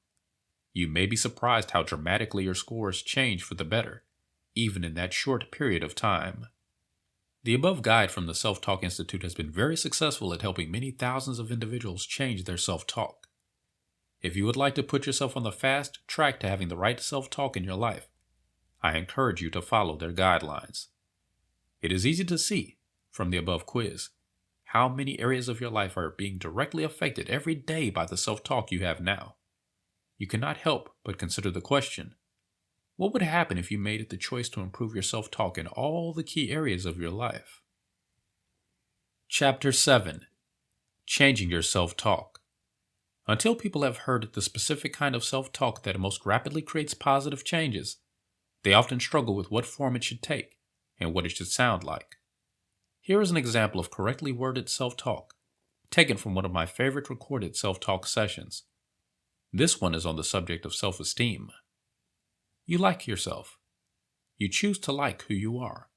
A: You may be surprised how dramatically your scores change for the better, even in that short period of time. The above guide from the Self-Talk Institute has been very successful at helping many thousands of individuals change their self-talk. If you would like to put yourself on the fast track to having the right self-talk in your life, I encourage you to follow their guidelines. It is easy to see, from the above quiz, how many areas of your life are being directly affected every day by the self-talk you have now. You cannot help but consider the question, what would happen if you made it the choice to improve your self-talk in all the key areas of your life? Chapter 7. Changing your self-talk. Until people have heard the specific kind of self-talk that most rapidly creates positive changes, they often struggle with what form it should take and what it should sound like. Here is an example of correctly worded self-talk, taken from one of my favorite recorded self-talk sessions. This one is on the subject of self-esteem. You like yourself. You choose to like who you are.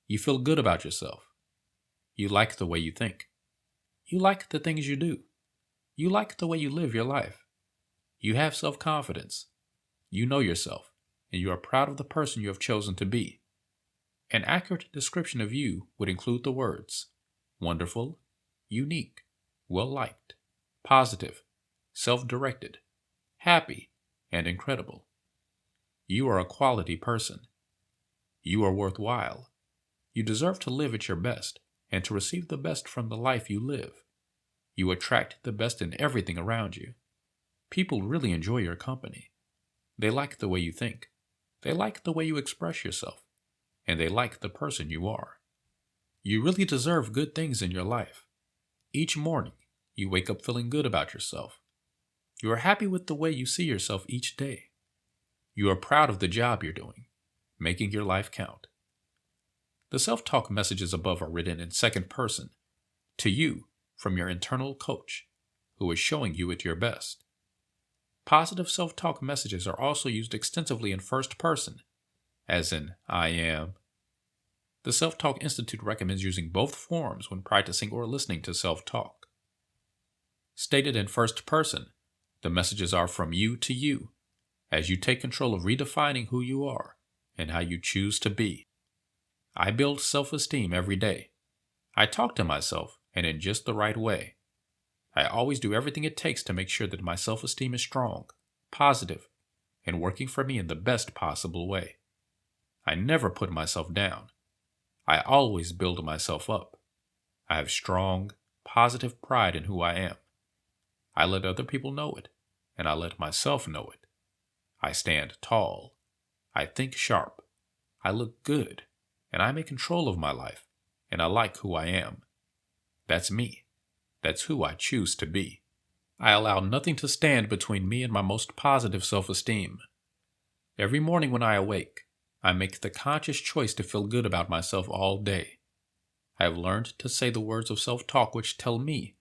A: You feel good about yourself. You like the way you think. You like the things you do. You like the way you live your life. You have self-confidence. You know yourself, and you are proud of the person you have chosen to be. An accurate description of you would include the words wonderful, unique, well-liked, positive, self-directed, happy, and incredible. You are a quality person. You are worthwhile. You deserve to live at your best and to receive the best from the life you live. You attract the best in everything around you. People really enjoy your company. They like the way you think. They like the way you express yourself. And they like the person you are. You really deserve good things in your life. Each morning, you wake up feeling good about yourself. You are happy with the way you see yourself each day. You are proud of the job you're doing, making your life count. The self-talk messages above are written in second person, to you from your internal coach, who is showing you at your best. Positive self-talk messages are also used extensively in first person, as in I am. The Self-Talk Institute recommends using both forms when practicing or listening to self-talk. Stated in first person, the messages are from you to you, as you take control of redefining who you are and how you choose to be. I build self-esteem every day. I talk to myself, and in just the right way. I always do everything it takes to make sure that my self-esteem is strong, positive, and working for me in the best possible way. I never put myself down. I always build myself up. I have strong, positive pride in who I am. I let other people know it, and I let myself know it. I stand tall. I think sharp. I look good, and I'm in control of my life, and I like who I am. That's me. That's who I choose to be. I allow nothing to stand between me and my most positive self-esteem. Every morning when I awake, I make the conscious choice to feel good about myself all day. I have learned to say the words of self-talk which tell me,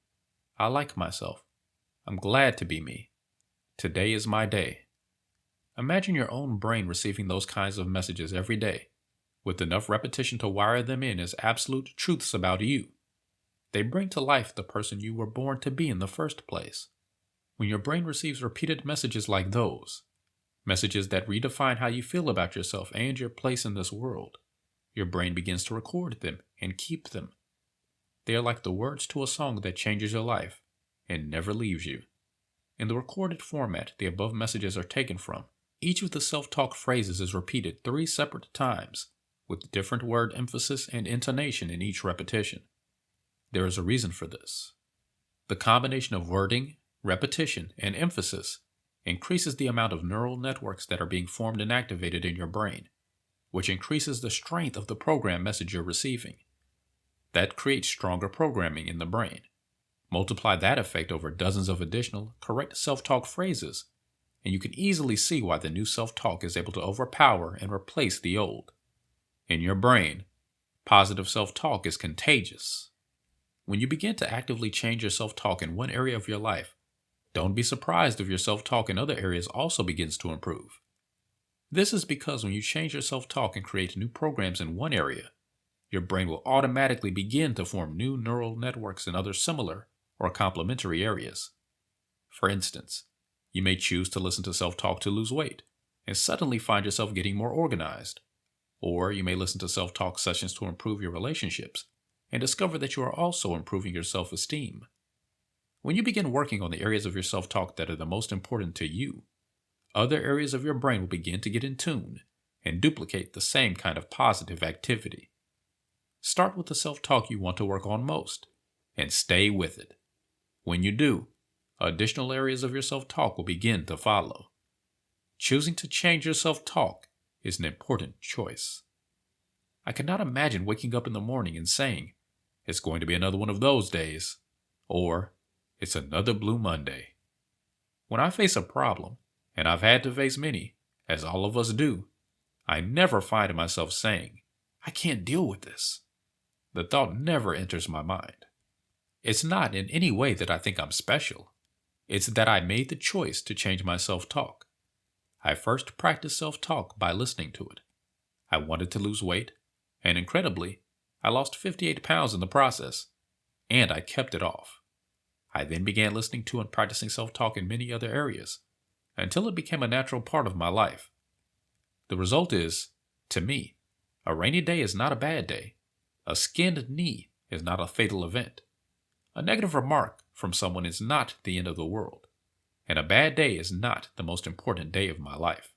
A: I like myself. I'm glad to be me. Today is my day. Imagine your own brain receiving those kinds of messages every day, with enough repetition to wire them in as absolute truths about you. They bring to life the person you were born to be in the first place. When your brain receives repeated messages like those, messages that redefine how you feel about yourself and your place in this world, your brain begins to record them and keep them. They are like the words to a song that changes your life and never leaves you. In the recorded format the above messages are taken from, each of the self-talk phrases is repeated 3 separate times, with different word emphasis and intonation in each repetition. There is a reason for this. The combination of wording, repetition, and emphasis increases the amount of neural networks that are being formed and activated in your brain, which increases the strength of the program message you're receiving. That creates stronger programming in the brain. Multiply that effect over dozens of additional correct self-talk phrases, and you can easily see why the new self-talk is able to overpower and replace the old. In your brain, positive self-talk is contagious. When you begin to actively change your self-talk in one area of your life, don't be surprised if your self-talk in other areas also begins to improve. This is because when you change your self-talk and create new programs in one area, your brain will automatically begin to form new neural networks in other similar or complementary areas. For instance, you may choose to listen to self-talk to lose weight and suddenly find yourself getting more organized. Or you may listen to self-talk sessions to improve your relationships and discover that you are also improving your self-esteem. When you begin working on the areas of your self-talk that are the most important to you, other areas of your brain will begin to get in tune and duplicate the same kind of positive activity. Start with the self-talk you want to work on most and stay with it. When you do, additional areas of your self-talk will begin to follow. Choosing to change your self-talk is an important choice. I cannot imagine waking up in the morning and saying, "It's going to be another one of those days," or "It's another Blue Monday." When I face a problem, and I've had to face many, as all of us do, I never find myself saying, "I can't deal with this." The thought never enters my mind. It's not in any way that I think I'm special. It's that I made the choice to change my self-talk. I first practiced self-talk by listening to it. I wanted to lose weight, and incredibly, I lost 58 pounds in the process, and I kept it off. I then began listening to and practicing self-talk in many other areas, until it became a natural part of my life. The result is, to me, a rainy day is not a bad day. A skinned knee is not a fatal event. A negative remark from someone is not the end of the world. And a bad day is not the most important day of my life.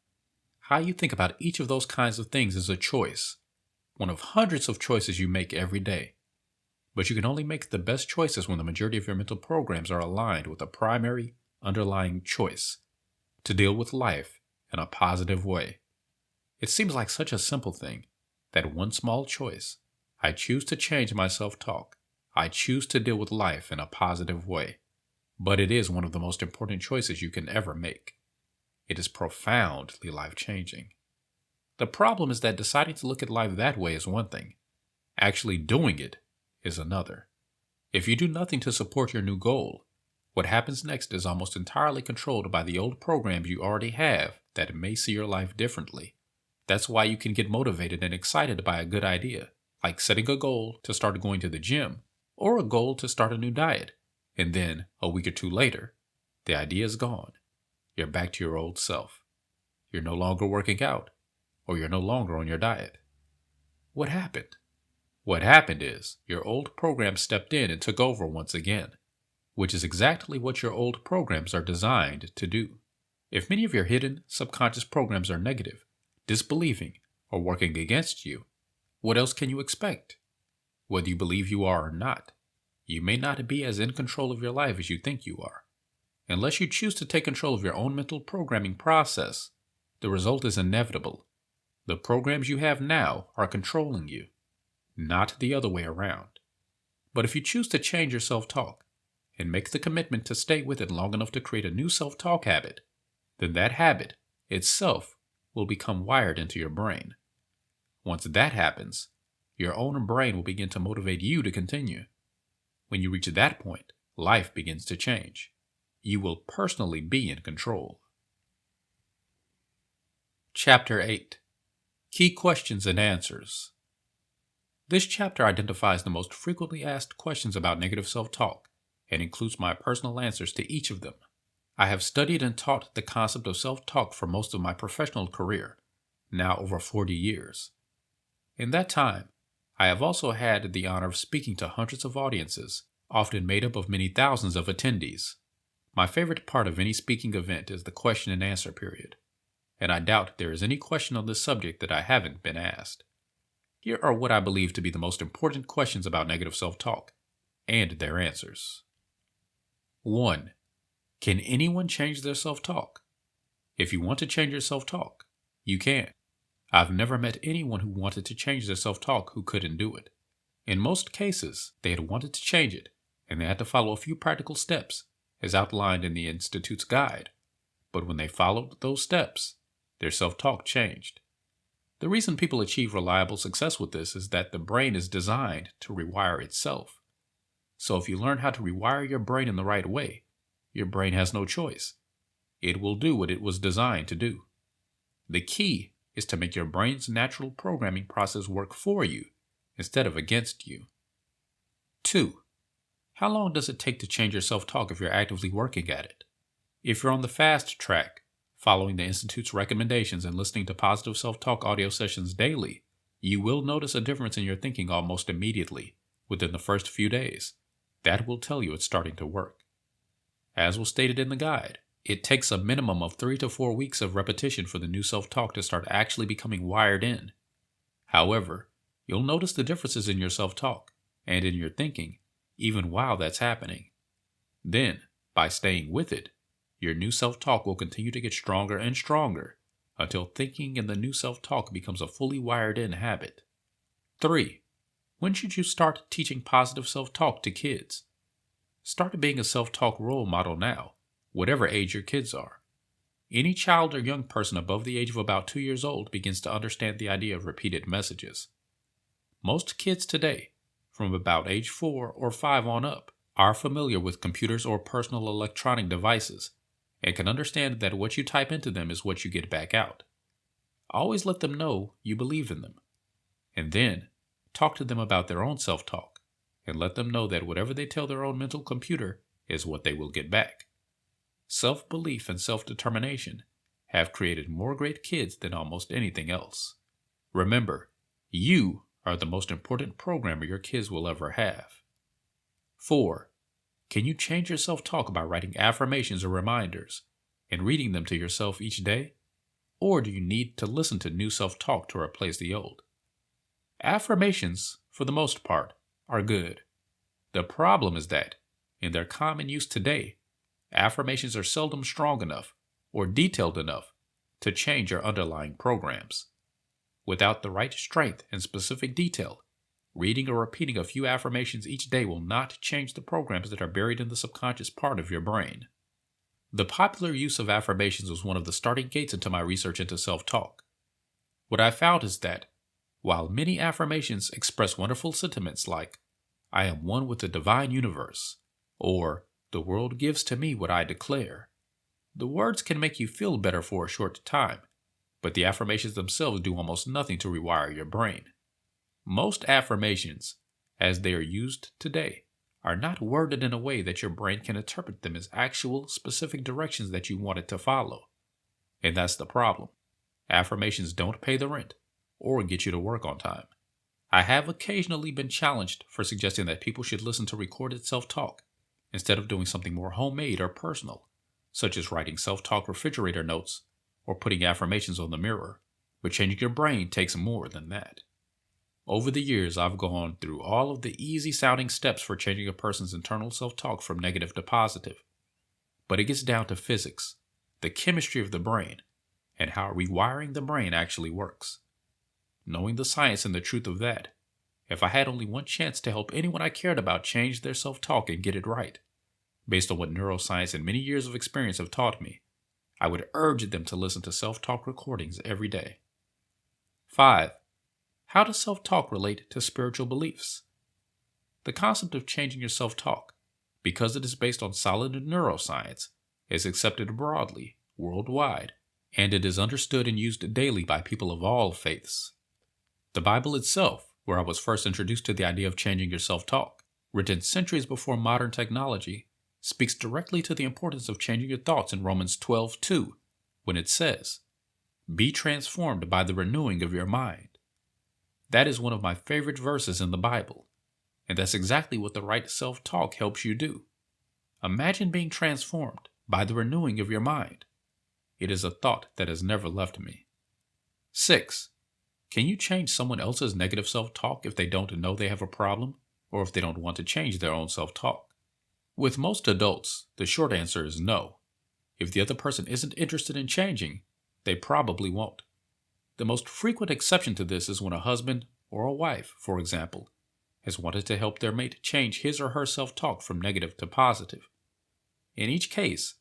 A: How you think about each of those kinds of things is a choice, one of hundreds of choices you make every day. But you can only make the best choices when the majority of your mental programs are aligned with a primary, underlying choice to deal with life in a positive way. It seems like such a simple thing, that one small choice. I choose to change my self-talk. I choose to deal with life in a positive way. But it is one of the most important choices you can ever make. It is profoundly life-changing. The problem is that deciding to look at life that way is one thing. Actually doing it is another. If you do nothing to support your new goal, what happens next is almost entirely controlled by the old programs you already have that may see your life differently. That's why you can get motivated and excited by a good idea, like setting a goal to start going to the gym, or a goal to start a new diet. And then, a week or 2 later, the idea is gone. You're back to your old self. You're no longer working out, or you're no longer on your diet. What happened? What happened is, your old program stepped in and took over once again, which is exactly what your old programs are designed to do. If many of your hidden, subconscious programs are negative, disbelieving, or working against you, what else can you expect? Whether you believe you are or not, you may not be as in control of your life as you think you are. Unless you choose to take control of your own mental programming process, the result is inevitable. The programs you have now are controlling you, not the other way around. But if you choose to change your self-talk and make the commitment to stay with it long enough to create a new self-talk habit, then that habit itself will become wired into your brain. Once that happens, your own brain will begin to motivate you to continue. When you reach that point, life begins to change. You will personally be in control. Chapter 8. Key Questions and Answers. This chapter identifies the most frequently asked questions about negative self-talk and includes my personal answers to each of them. I have studied and taught the concept of self-talk for most of my professional career, now over 40 years. In that time, I have also had the honor of speaking to hundreds of audiences, often made up of many thousands of attendees. My favorite part of any speaking event is the question and answer period, and I doubt there is any question on this subject that I haven't been asked. Here are what I believe to be the most important questions about negative self-talk, and their answers. 1. Can anyone change their self-talk? If you want to change your self-talk, you can. I've never met anyone who wanted to change their self-talk who couldn't do it. In most cases, they had wanted to change it, and they had to follow a few practical steps, as outlined in the Institute's guide. But when they followed those steps, their self-talk changed. The reason people achieve reliable success with this is that the brain is designed to rewire itself. So if you learn how to rewire your brain in the right way, your brain has no choice. It will do what it was designed to do. The key is to make your brain's natural programming process work for you instead of against you. 2. How long does it take to change your self-talk if you're actively working at it? If you're on the fast track, following the Institute's recommendations and listening to positive self-talk audio sessions daily, you will notice a difference in your thinking almost immediately, within the first few days. That will tell you it's starting to work. As was stated in the guide, it takes a minimum of 3 to 4 weeks of repetition for the new self-talk to start actually becoming wired in. However, you'll notice the differences in your self-talk and in your thinking, even while that's happening. Then, by staying with it, your new self-talk will continue to get stronger and stronger until thinking in the new self-talk becomes a fully wired-in habit. 3. When should you start teaching positive self-talk to kids? Start being a self-talk role model now, whatever age your kids are. Any child or young person above the age of about 2 years old begins to understand the idea of repeated messages. Most kids today, from about age 4 or 5 on up, are familiar with computers or personal electronic devices and can understand that what you type into them is what you get back out. Always let them know you believe in them. And then, talk to them about their own self-talk and let them know that whatever they tell their own mental computer is what they will get back. Self-belief and self-determination have created more great kids than almost anything else. Remember, you are the most important programmer your kids will ever have. 4. Can you change your self-talk by writing affirmations or reminders and reading them to yourself each day? Or do you need to listen to new self-talk to replace the old? Affirmations, for the most part, are good. The problem is that, in their common use today, affirmations are seldom strong enough or detailed enough to change your underlying programs. Without the right strength and specific detail, reading or repeating a few affirmations each day will not change the programs that are buried in the subconscious part of your brain. The popular use of affirmations was one of the starting gates into my research into self-talk. What I found is that, while many affirmations express wonderful sentiments like, "I am one with the divine universe," or "the world gives to me what I declare," the words can make you feel better for a short time, but the affirmations themselves do almost nothing to rewire your brain. Most affirmations, as they are used today, are not worded in a way that your brain can interpret them as actual specific directions that you want it to follow. And that's the problem. Affirmations don't pay the rent or get you to work on time. I have occasionally been challenged for suggesting that people should listen to recorded self-talk instead of doing something more homemade or personal, such as writing self-talk refrigerator notes or putting affirmations on the mirror. But changing your brain takes more than that. Over the years, I've gone through all of the easy-sounding steps for changing a person's internal self-talk from negative to positive. But it gets down to physics, the chemistry of the brain, and how rewiring the brain actually works. Knowing the science and the truth of that, if I had only one chance to help anyone I cared about change their self-talk and get it right, based on what neuroscience and many years of experience have taught me, I would urge them to listen to self-talk recordings every day. 5. How does self-talk relate to spiritual beliefs? The concept of changing your self-talk, because it is based on solid neuroscience, is accepted broadly, worldwide, and it is understood and used daily by people of all faiths. The Bible itself, where I was first introduced to the idea of changing your self-talk, written centuries before modern technology, speaks directly to the importance of changing your thoughts in Romans 12:2, when it says, "Be transformed by the renewing of your mind." That is one of my favorite verses in the Bible, and that's exactly what the right self-talk helps you do. Imagine being transformed by the renewing of your mind. It is a thought that has never left me. 6. Can you change someone else's negative self-talk if they don't know they have a problem, or if they don't want to change their own self-talk? With most adults, the short answer is no. If the other person isn't interested in changing, they probably won't. The most frequent exception to this is when a husband or a wife, for example, has wanted to help their mate change his or her self-talk from negative to positive. In each case,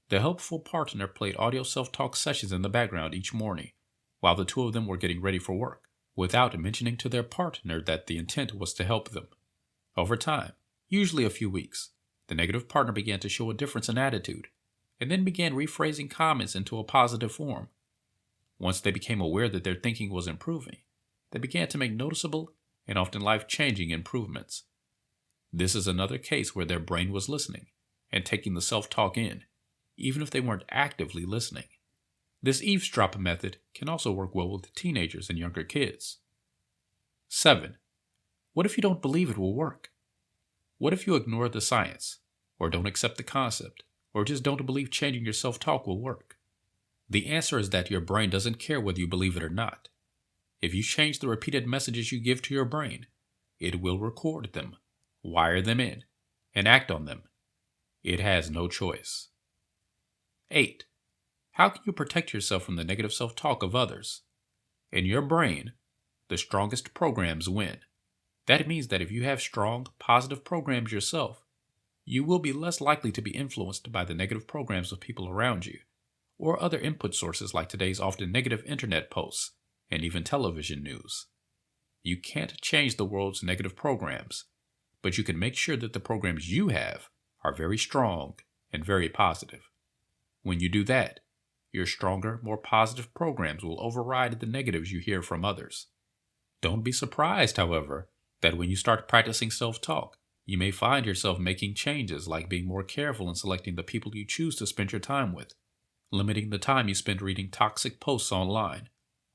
A: the helpful partner played audio self-talk sessions in the background each morning while the two of them were getting ready for work, without mentioning to their partner that the intent was to help them. Over time, usually a few weeks, the negative partner began to show a difference in attitude, and then began rephrasing comments into a positive form. Once they became aware that their thinking was improving, they began to make noticeable and often life-changing improvements. This is another case where their brain was listening and taking the self-talk in, even if they weren't actively listening. This eavesdrop method can also work well with teenagers and younger kids. 7. What if you don't believe it will work? What if you ignore the science, or don't accept the concept, or just don't believe changing your self-talk will work? The answer is that your brain doesn't care whether you believe it or not. If you change the repeated messages you give to your brain, it will record them, wire them in, and act on them. It has no choice. 8. How can you protect yourself from the negative self-talk of others? In your brain, the strongest programs win. That means that if you have strong, positive programs yourself, you will be less likely to be influenced by the negative programs of people around you, or other input sources like today's often negative internet posts and even television news. You can't change the world's negative programs, but you can make sure that the programs you have are very strong and very positive. When you do that, your stronger, more positive programs will override the negatives you hear from others. Don't be surprised, however, that when you start practicing self-talk, you may find yourself making changes like being more careful in selecting the people you choose to spend your time with, limiting the time you spend reading toxic posts online,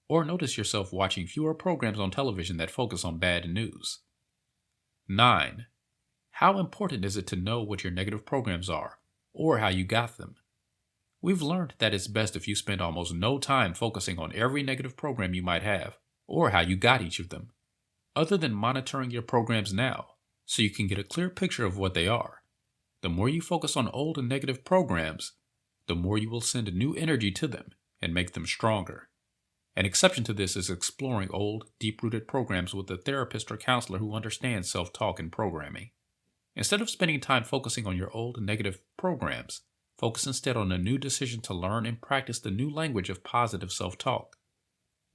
A: or notice yourself watching fewer programs on television that focus on bad news. 9. How important is it to know what your negative programs are, or how you got them? We've learned that it's best if you spend almost no time focusing on every negative program you might have, or how you got each of them, other than monitoring your programs now, so you can get a clear picture of what they are. The more you focus on old and negative programs, the more you will send new energy to them and make them stronger. An exception to this is exploring old, deep-rooted programs with a therapist or counselor who understands self-talk and programming. Instead of spending time focusing on your old negative programs, focus instead on a new decision to learn and practice the new language of positive self-talk.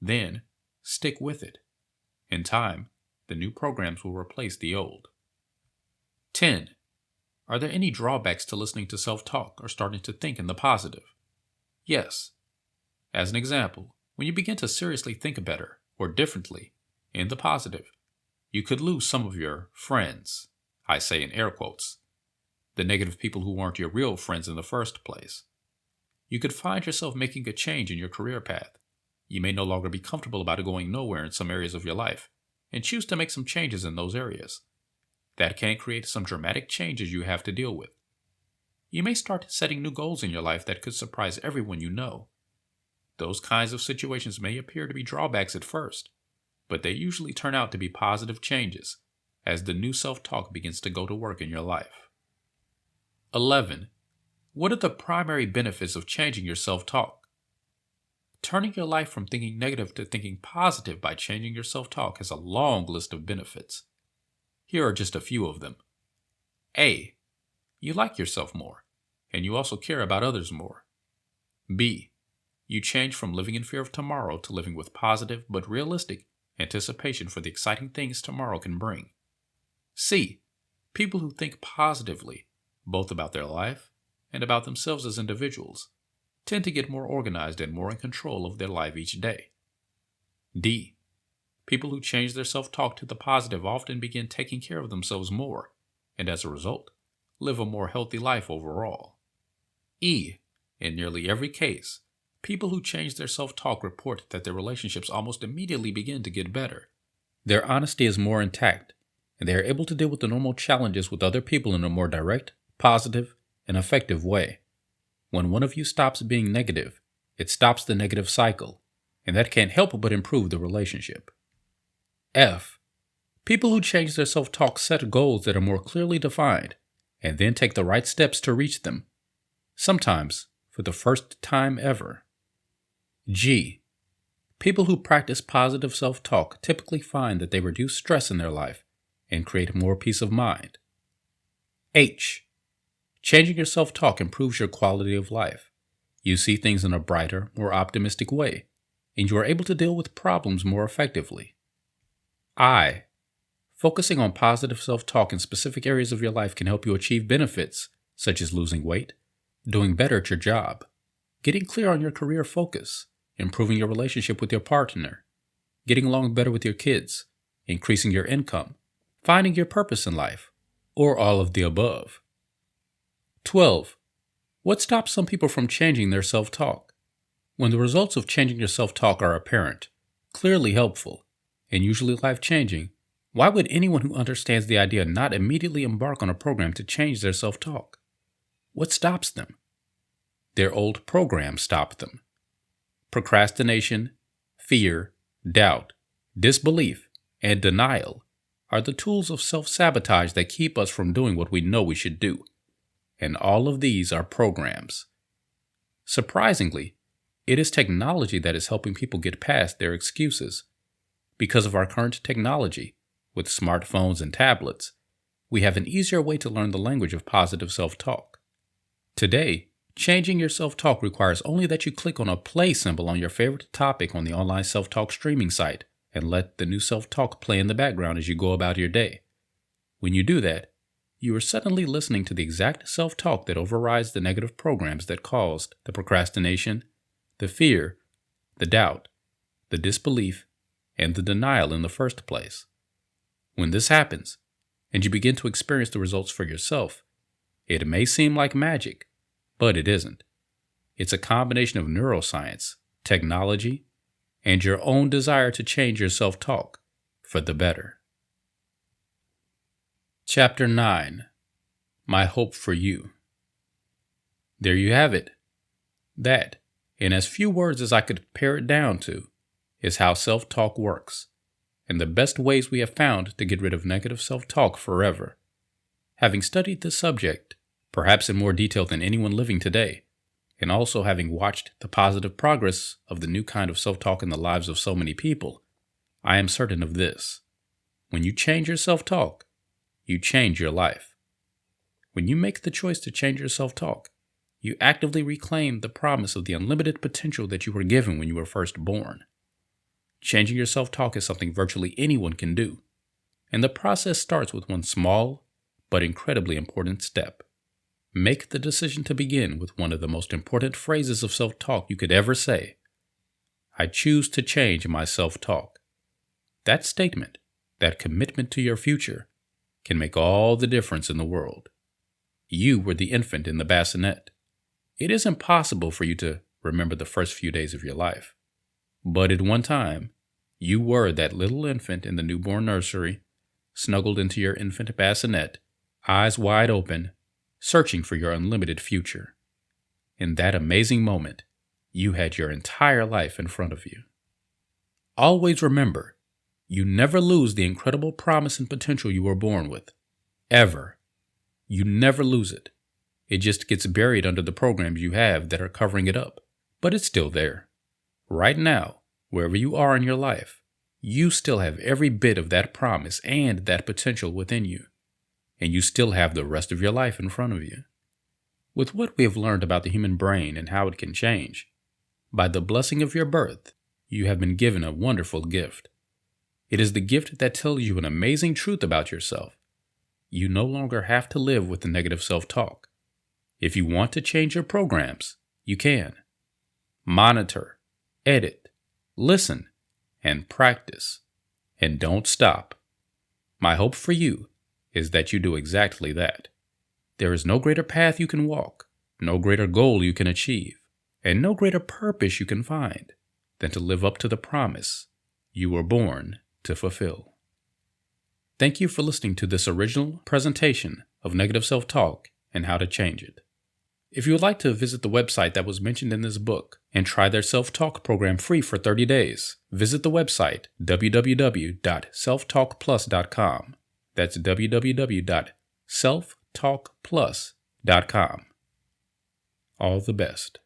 A: Then, stick with it. In time, the new programs will replace the old. 10. Are there any drawbacks to listening to self-talk or starting to think in the positive? Yes. As an example, when you begin to seriously think better or differently in the positive, you could lose some of your friends. I say in air quotes. The negative people who weren't your real friends in the first place. You could find yourself making a change in your career path. You may no longer be comfortable about it going nowhere in some areas of your life, and choose to make some changes in those areas. That can create some dramatic changes you have to deal with. You may start setting new goals in your life that could surprise everyone you know. Those kinds of situations may appear to be drawbacks at first, but they usually turn out to be positive changes as the new self-talk begins to go to work in your life. 11. What are the primary benefits of changing your self-talk? Turning your life from thinking negative to thinking positive by changing your self-talk has a long list of benefits. Here are just a few of them. A. You like yourself more, and you also care about others more. B. You change from living in fear of tomorrow to living with positive but realistic anticipation for the exciting things tomorrow can bring. C. People who think positively, both about their life and about themselves as individuals, tend to get more organized and more in control of their life each day. D. People who change their self-talk to the positive often begin taking care of themselves more, and as a result, live a more healthy life overall. E. In nearly every case, people who change their self-talk report that their relationships almost immediately begin to get better. Their honesty is more intact, and they are able to deal with the normal challenges with other people in a more direct, positive, and effective way. When one of you stops being negative, it stops the negative cycle, and that can't help but improve the relationship. F. People who change their self-talk set goals that are more clearly defined, and then take the right steps to reach them, sometimes for the first time ever. G. People who practice positive self-talk typically find that they reduce stress in their life and create more peace of mind. H. Changing your self-talk improves your quality of life. You see things in a brighter, more optimistic way, and you are able to deal with problems more effectively. I. Focusing on positive self-talk in specific areas of your life can help you achieve benefits, such as losing weight, doing better at your job, getting clear on your career focus, improving your relationship with your partner, getting along better with your kids, increasing your income, finding your purpose in life, or all of the above. 12. What stops some people from changing their self-talk? When the results of changing your self-talk are apparent, clearly helpful, and usually life-changing, why would anyone who understands the idea not immediately embark on a program to change their self-talk? What stops them? Their old programs stop them. Procrastination, fear, doubt, disbelief, and denial are the tools of self-sabotage that keep us from doing what we know we should do. And all of these are programs. Surprisingly, it is technology that is helping people get past their excuses. Because of our current technology, with smartphones and tablets, we have an easier way to learn the language of positive self-talk. Today, changing your self-talk requires only that you click on a play symbol on your favorite topic on the online self-talk streaming site and let the new self-talk play in the background as you go about your day. When you do that, you are suddenly listening to the exact self-talk that overrides the negative programs that caused the procrastination, the fear, the doubt, the disbelief, and the denial in the first place. When this happens, and you begin to experience the results for yourself, it may seem like magic, but it isn't. It's a combination of neuroscience, technology, and your own desire to change your self-talk for the better. Chapter 9. My Hope for You. There you have it. That, in as few words as I could pare it down to, is how self-talk works, and the best ways we have found to get rid of negative self-talk forever. Having studied this subject, perhaps in more detail than anyone living today, and also having watched the positive progress of the new kind of self-talk in the lives of so many people, I am certain of this. When you change your self-talk, you change your life. When you make the choice to change your self-talk, you actively reclaim the promise of the unlimited potential that you were given when you were first born. Changing your self-talk is something virtually anyone can do, and the process starts with one small but incredibly important step. Make the decision to begin with one of the most important phrases of self-talk you could ever say. I choose to change my self-talk. That statement, that commitment to your future, can make all the difference in the world. You were the infant in the bassinet. It is impossible for you to remember the first few days of your life. But at one time, you were that little infant in the newborn nursery, snuggled into your infant bassinet, eyes wide open, searching for your unlimited future. In that amazing moment, you had your entire life in front of you. Always remember, you never lose the incredible promise and potential you were born with. Ever. You never lose it. It just gets buried under the programs you have that are covering it up, but it's still there. Right now, wherever you are in your life, you still have every bit of that promise and that potential within you, and you still have the rest of your life in front of you. With what we have learned about the human brain and how it can change, by the blessing of your birth, you have been given a wonderful gift. It is the gift that tells you an amazing truth about yourself. You no longer have to live with the negative self-talk. If you want to change your programs, you can. Monitor, edit, listen, and practice. And don't stop. My hope for you is that you do exactly that. There is no greater path you can walk, no greater goal you can achieve, and no greater purpose you can find than to live up to the promise you were born to fulfill. Thank you for listening to this original presentation of negative self-talk and how to change it. If you would like to visit the website that was mentioned in this book and try their self-talk program free for 30 days, visit the website www.selftalkplus.com. That's www.selftalkplus.com. All the best.